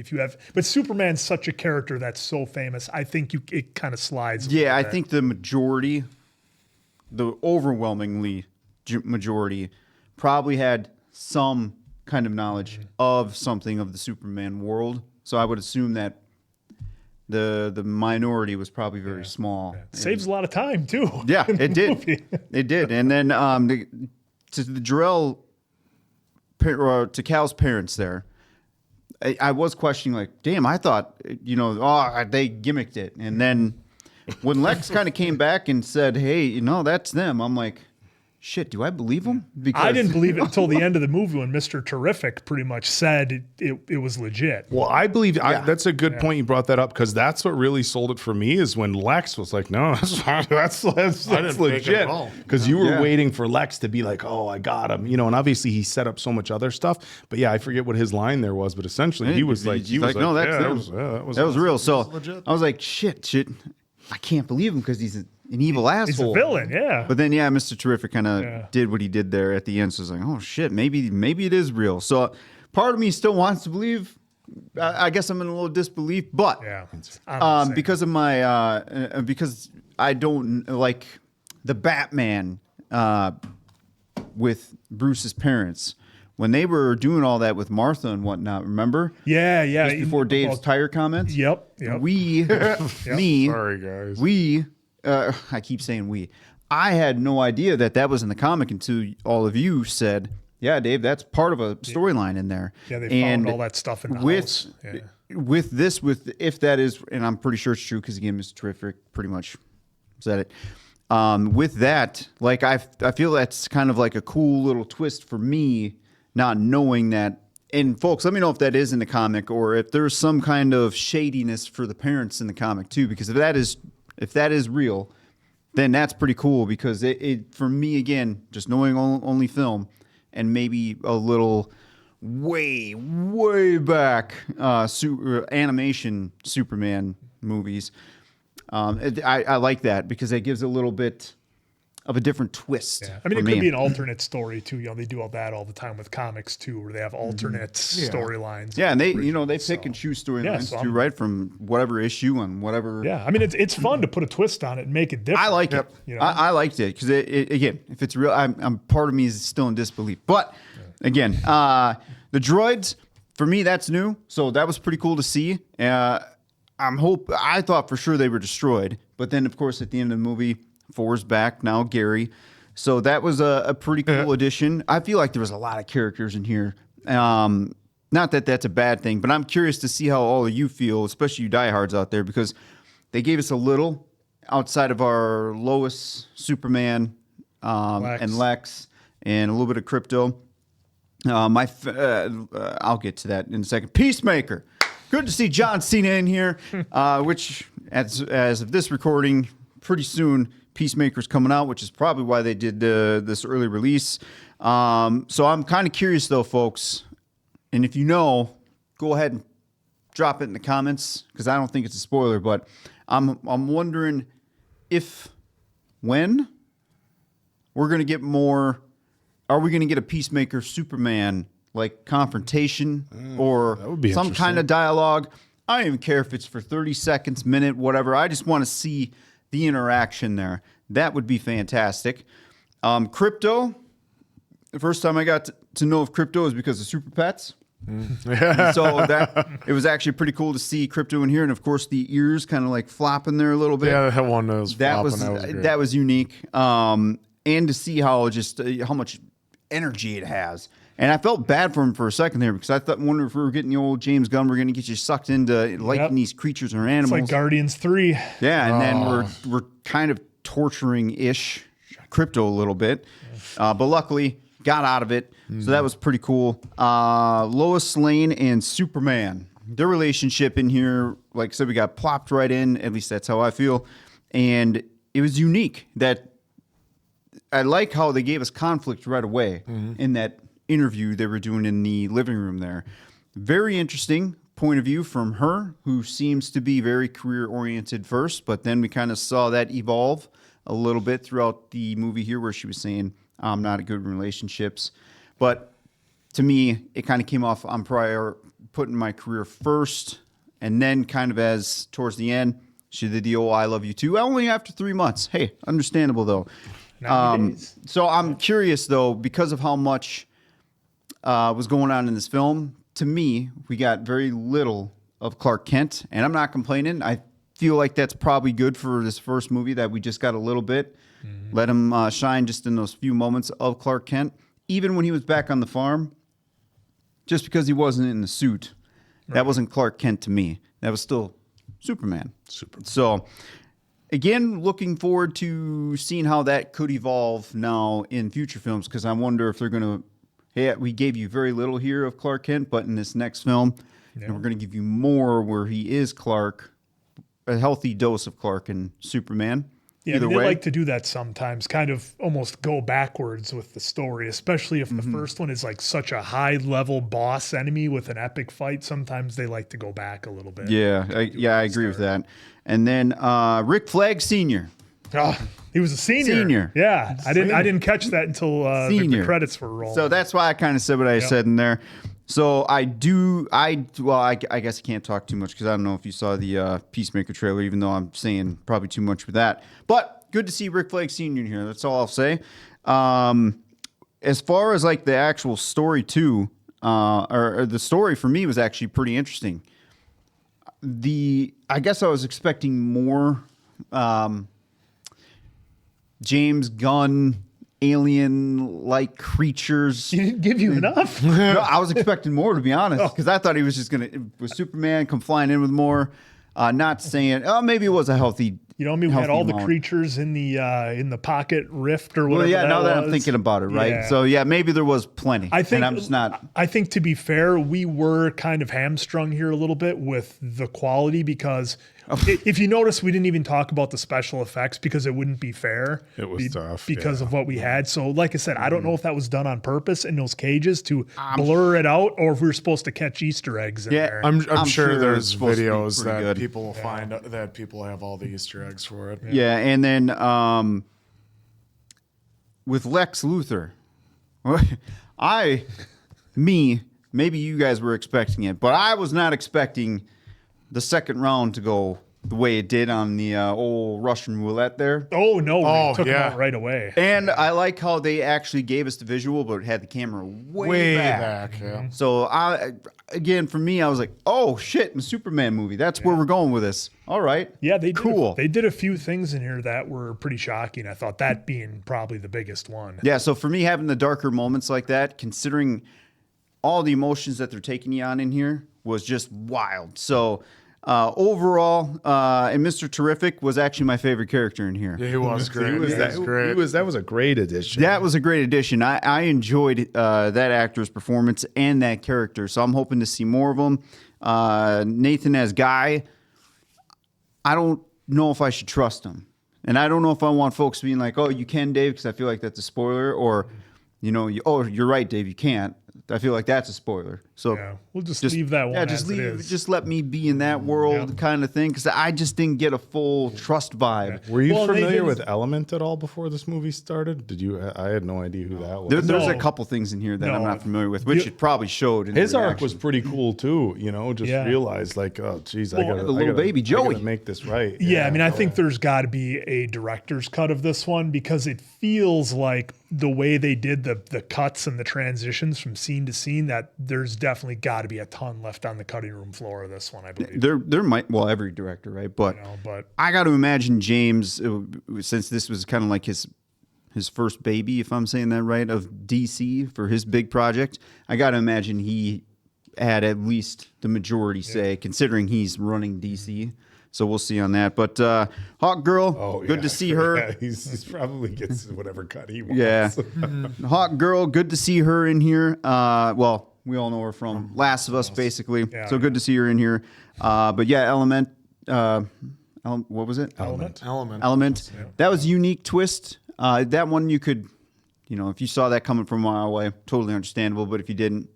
Speaker 1: but Superman's such a character that's so famous. I think it kind of slides.
Speaker 2: Yeah, I think the overwhelmingly majority probably had some kind of knowledge of something of the Superman world. So I would assume that the minority was probably very small.
Speaker 1: Saves a lot of time too.
Speaker 2: Yeah, it did. It did. And then to the Jor-El, to Cal's parents there, I was questioning like, damn, I thought, they gimmicked it. And then when Lex kind of came back and said, hey, that's them, I'm like, shit, do I believe him? Because
Speaker 1: I didn't believe it until the end of the movie when Mr. Terrific pretty much said it was legit.
Speaker 4: Well, I believe that's a good point you brought that up, because that's what really sold it for me is when Lex was like, no, that's legit. Because you were waiting for Lex to be like, oh, I got him. And obviously he set up so much other stuff. But yeah, I forget what his line there was, but essentially he was like,
Speaker 2: no, that's
Speaker 4: that
Speaker 2: was real. So I was like, shit, I can't believe him because he's an evil asshole.
Speaker 1: He's a villain, yeah.
Speaker 2: But then, Mr. Terrific kind of did what he did there at the end. So I was like, oh, shit, maybe it is real. So part of me still wants to believe. I guess I'm in a little disbelief. But because of my because I don't like the Batman with Bruce's parents. When they were doing all that with Martha and whatnot, remember?
Speaker 1: Yeah.
Speaker 2: Just before Dave's tire comments?
Speaker 1: Yep.
Speaker 4: Sorry, guys.
Speaker 2: I keep saying we. I had no idea that was in the comic until all of you said, yeah, Dave, that's part of a storyline in there.
Speaker 1: Yeah, they found all that stuff in the house. Yeah.
Speaker 2: If that is, and I'm pretty sure it's true because, again, Mr. Terrific pretty much said it. With that, like I feel that's kind of like a cool little twist for me, not knowing that. And folks, let me know if that is in the comic or if there's some kind of shadiness for the parents in the comic too. Because if that is real, then that's pretty cool. Because it for me, again, just knowing only film and maybe a little way back animation Superman movies. I like that because it gives a little bit of a different twist.
Speaker 1: Yeah. I mean, it could be an alternate story too. They do all that all the time with comics too, where they have alternate storylines.
Speaker 2: Yeah, and they pick and choose storylines too, right, from whatever issue and whatever.
Speaker 1: Yeah, I mean, it's fun to put a twist on it and make it different.
Speaker 2: I like it. I liked it because again, if it's real, I'm part of me is still in disbelief. But again, the droids for me that's new, so that was pretty cool to see. I thought for sure they were destroyed, but then of course at the end of the movie, Four's back now, Gary. So that was a pretty cool addition. I feel like there was a lot of characters in here. Not that that's a bad thing, but I'm curious to see how all of you feel, especially you diehards out there, because they gave us a little outside of our Lois, Superman, and Lex, and a little bit of Crypto. I'll get to that in a second. Peacemaker. Good to see John Cena in here, which as of this recording, pretty soon Peacemaker's coming out, which is probably why they did this early release. So I'm kind of curious though, folks, and if you know, go ahead and drop it in the comments because I don't think it's a spoiler, but I'm wondering when we're gonna get more. Are we gonna get a Peacemaker Superman like confrontation or some kind of dialogue? I don't even care if it's for 30 seconds, minute, whatever. I just want to see the interaction there. That would be fantastic. Crypto. The first time I got to know of Crypto is because of Super Pets. So it was actually pretty cool to see Crypto in here, and of course the ears kind of like flopping there a little bit.
Speaker 3: Yeah, that one was
Speaker 2: that was unique. And to see how much energy it has. And I felt bad for him for a second there because I wondered if we were getting the old James Gunn, we're going to get you sucked into liking these creatures or animals.
Speaker 1: It's like Guardians 3.
Speaker 2: Yeah, and then we're kind of torturing-ish Crypto a little bit. But luckily, got out of it. So that was pretty cool. Lois Lane and Superman. Their relationship in here, like I said, we got plopped right in. At least that's how I feel. And it was unique that I like how they gave us conflict right away in that interview they were doing in the living room there. Very interesting. point of view from her, who seems to be very career-oriented first, but then we kind of saw that evolve a little bit throughout the movie here where she was saying, I'm not good in relationships. But to me, it kind of came off, I'm putting my career first, and then kind of as towards the end, she did the I love you too. Only after 3 months. Hey, understandable though. So I'm curious though, because of how much was going on in this film, to me, we got very little of Clark Kent, and I'm not complaining. I feel like that's probably good for this first movie that we just got a little bit. Let him shine just in those few moments of Clark Kent. Even when he was back on the farm, just because he wasn't in the suit, that wasn't Clark Kent to me. That was still Superman. So, again, looking forward to seeing how that could evolve now in future films, because I wonder if they're going to, hey, we gave you very little here of Clark Kent, but in this next film, and we're going to give you more where he is Clark, a healthy dose of Clark and Superman.
Speaker 1: Yeah,
Speaker 2: Either
Speaker 1: they
Speaker 2: way.
Speaker 1: like to do that sometimes, kind of almost go backwards with the story, especially if the first one is like such a high-level boss enemy with an epic fight. Sometimes they like to go back a little bit.
Speaker 2: Yeah, I agree with that. And then Rick Flag Sr.
Speaker 1: Oh, he was a senior. Yeah, I didn't catch that until the credits were rolling.
Speaker 2: So that's why I kind of said what I said in there. So I guess I can't talk too much because I don't know if you saw the Peacemaker trailer, even though I'm saying probably too much with that. But good to see Rick Flag Sr. in here. That's all I'll say. As far as like the actual story too, or the story for me was actually pretty interesting. I guess I was expecting more James Gunn alien-like creatures.
Speaker 1: He didn't give you enough?
Speaker 2: No, I was expecting more, to be honest, because I thought he was just with Superman, come flying in with more. Not saying, maybe it was a healthy.
Speaker 1: You know, I mean, we had all
Speaker 2: amount.
Speaker 1: the creatures in the pocket rift or whatever.
Speaker 2: Well, yeah, now that
Speaker 1: was.
Speaker 2: I'm thinking about it, right?
Speaker 1: Yeah.
Speaker 2: So yeah, maybe there was plenty.
Speaker 1: I think
Speaker 2: and I'm just not.
Speaker 1: I think to be fair, we were kind of hamstrung here a little bit with the quality because if you notice, we didn't even talk about the special effects because it wouldn't be fair.
Speaker 4: It was tough
Speaker 1: because of what we had. So, like I said, I don't know if that was done on purpose in those cages to blur it out, or if we were supposed to catch Easter eggs in there.
Speaker 3: I'm sure there's videos
Speaker 2: that
Speaker 3: that people will find that people have all the Easter eggs for it.
Speaker 2: Yeah, and then with Lex Luthor, maybe you guys were expecting it, but I was not expecting the second round to go the way it did on the old Russian roulette there.
Speaker 1: Oh, no. We took him out right away.
Speaker 2: And I like how they actually gave us the visual, but had the camera way back.
Speaker 3: Yeah.
Speaker 2: So, again, for me, I was like, oh, shit, in the Superman movie. That's where we're going with this. All right.
Speaker 1: Yeah, they
Speaker 2: cool.
Speaker 1: They did a few things in here that were pretty shocking. I thought that being probably the biggest one.
Speaker 2: Yeah, so for me, having the darker moments like that, considering all the emotions that they're taking you on in here, was just wild. So, overall, and Mr. Terrific was actually my favorite character in here.
Speaker 3: Yeah, he was great.
Speaker 4: That was a great addition.
Speaker 2: That was a great addition. I enjoyed that actor's performance and that character, so I'm hoping to see more of them. Nathan as Guy, I don't know if I should trust him. And I don't know if I want folks being like, oh, you can, Dave, because I feel like that's a spoiler, or, you're right, Dave, you can't. I feel like that's a spoiler. So
Speaker 1: we'll just leave that one.
Speaker 2: Yeah, just let me be in that world kind of thing, because I just didn't get a full trust vibe.
Speaker 4: Were you familiar with Element at all before this movie started? Did you? I had no idea who that was.
Speaker 2: There's a couple things in here that I'm not familiar with, which it probably showed. In
Speaker 4: his arc was pretty cool too. Realized like, oh, geez, I got
Speaker 2: the little baby Joey.
Speaker 4: Make this right.
Speaker 1: Yeah, I mean, I think there's got to be a director's cut of this one because it feels like the way they did the cuts and the transitions from scene to scene, that there's definitely got to be a ton left on the cutting room floor of this one, I believe.
Speaker 2: There might, every director, right? But, I got to imagine James, since this was kind of like his first baby, if I'm saying that right, of DC for his big project, I got to imagine he had at least the majority say, considering he's running DC. So we'll see on that. But Hawk Girl, good to see her.
Speaker 4: Yeah, he's probably gets whatever cut he wants.
Speaker 2: Yeah. Hawk Girl, good to see her in here. Well, we all know her from Last of Us, basically. Yeah, so good to see her in here. But yeah, Element. What was it?
Speaker 4: Element.
Speaker 2: Yeah. That was a unique twist. That one you could, if you saw that coming from a mile away, totally understandable. But if you didn't,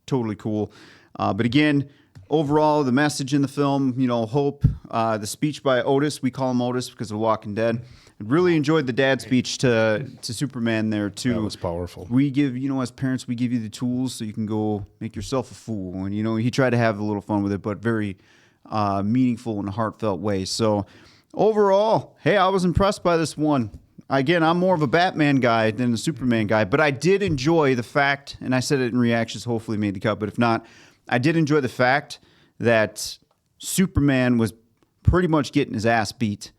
Speaker 2: totally cool. But again, overall, the message in the film, hope, the speech by Otis, we call him Otis because of The Walking Dead. I really enjoyed the dad speech to Superman there, too.
Speaker 4: That was powerful.
Speaker 2: We give, as parents, we give you the tools so you can go make yourself a fool. And, he tried to have a little fun with it, but very meaningful and heartfelt way. So, overall, hey, I was impressed by this one. Again, I'm more of a Batman guy than a Superman guy, but I did enjoy the fact, and I said it in reactions, hopefully made the cut, but if not, I did enjoy the fact that Superman was pretty much getting his ass beat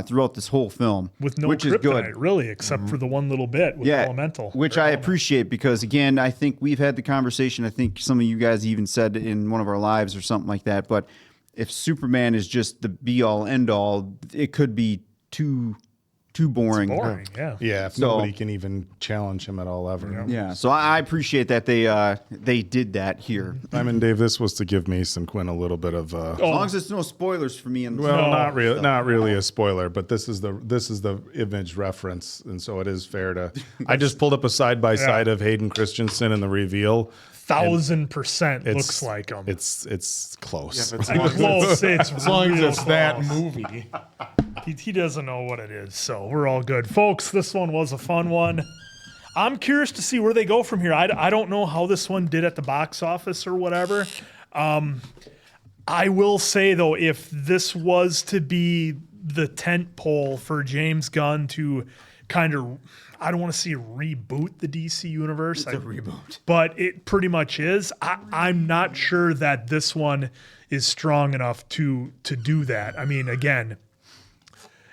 Speaker 2: throughout this whole film.
Speaker 1: With no
Speaker 2: which is
Speaker 1: kryptonite,
Speaker 2: good.
Speaker 1: really, except for the one little bit with Elemental.
Speaker 2: Which I appreciate because, again, I think we've had the conversation. I think some of you guys even said in one of our lives or something like that, but if Superman is just the be-all, end-all, it could be too boring.
Speaker 1: It's boring, yeah.
Speaker 4: Yeah, if nobody can even challenge him at all ever.
Speaker 2: Yeah, so I appreciate that they did that here.
Speaker 4: Dave, this was to give Mason Quinn a little bit of.
Speaker 2: As long as it's no spoilers for me.
Speaker 4: Not really a spoiler, but this is the image reference, and so it is fair to. I just pulled up a side by side of Hayden Christensen and the reveal.
Speaker 1: 1,000% looks like him.
Speaker 4: It's close.
Speaker 1: Yeah, it's close. It's
Speaker 4: as long as it's
Speaker 1: close.
Speaker 4: that movie.
Speaker 1: He doesn't know what it is, so we're all good. Folks, this one was a fun one. I'm curious to see where they go from here. I don't know how this one did at the box office or whatever. I will say, though, if this was to be the tent pole for James Gunn to kind of, I don't want to say reboot the DC universe.
Speaker 2: It's a reboot.
Speaker 1: But it pretty much is. I'm not sure that this one is strong enough to do that. I mean, again,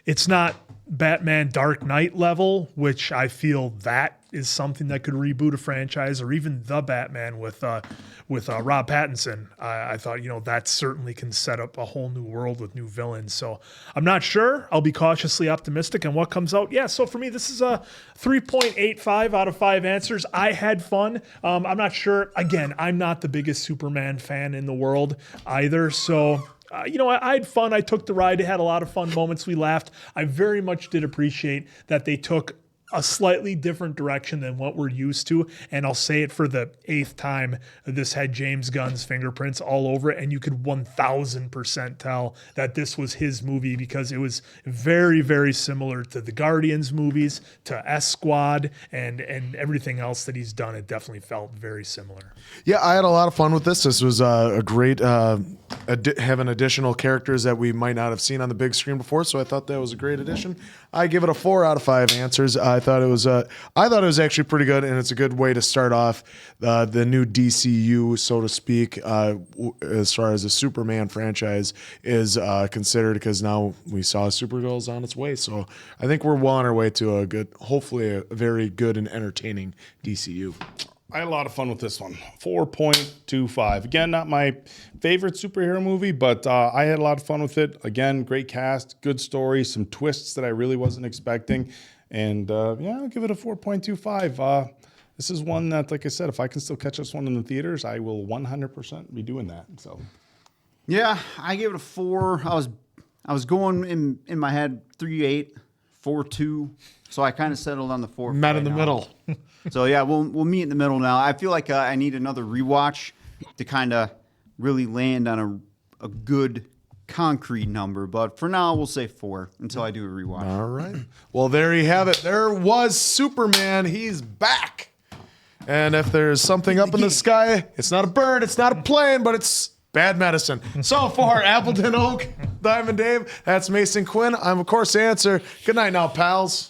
Speaker 1: it's not Batman Dark Knight level, which I feel that is something that could reboot a franchise, or even The Batman with Rob Pattinson. I thought, that certainly can set up a whole new world with new villains. So I'm not sure. I'll be cautiously optimistic on what comes out. Yeah, so for me, this is a 3.85 out of 5 answers. I had fun. I'm not sure. Again, I'm not the biggest Superman fan in the world either, so... I had fun. I took the ride. It had a lot of fun moments. We laughed. I very much did appreciate that they took a slightly different direction than what we're used to. And I'll say it for the 8th time, this had James Gunn's fingerprints all over it. And you could 1,000% tell that this was his movie because it was very, very similar to the Guardians movies, to S Squad, and everything else that he's done. It definitely felt very similar.
Speaker 3: Yeah, I had a lot of fun with this. This was a great having additional characters that we might not have seen on the big screen before. So I thought that was a great addition. I give it a 4 out of 5 answers. I thought it was actually pretty good, and it's a good way to start off the new DCU, so to speak, as far as the Superman franchise is considered, because now we saw Supergirl's on its way. So I think we're well on our way to hopefully a very good and entertaining DCU.
Speaker 4: I had a lot of fun with this one. 4.25. Again, not my favorite superhero movie, but I had a lot of fun with it. Again, great cast, good story, some twists that I really wasn't expecting. And I'll give it a 4.25. This is one that, like I said, if I can still catch this one in the theaters, I will 100% be doing that. So,
Speaker 2: yeah, I gave it a 4. I was going in my head 3.8, 4.2. So I kind of settled on the 4.
Speaker 3: Met in the middle.
Speaker 2: So yeah, we'll meet in the middle now. I feel like I need another rewatch to kind of really land on a good concrete number. But for now, we'll say 4 until I do a rewatch.
Speaker 3: All right. Well, there you have it. There was Superman. He's back. And if there's something up in the sky, it's not a bird, it's not a plane, but it's bad medicine. So for Appleton Oak, Diamond Dave, that's Mason Quinn. I'm, of course, the answer. Good night now, pals.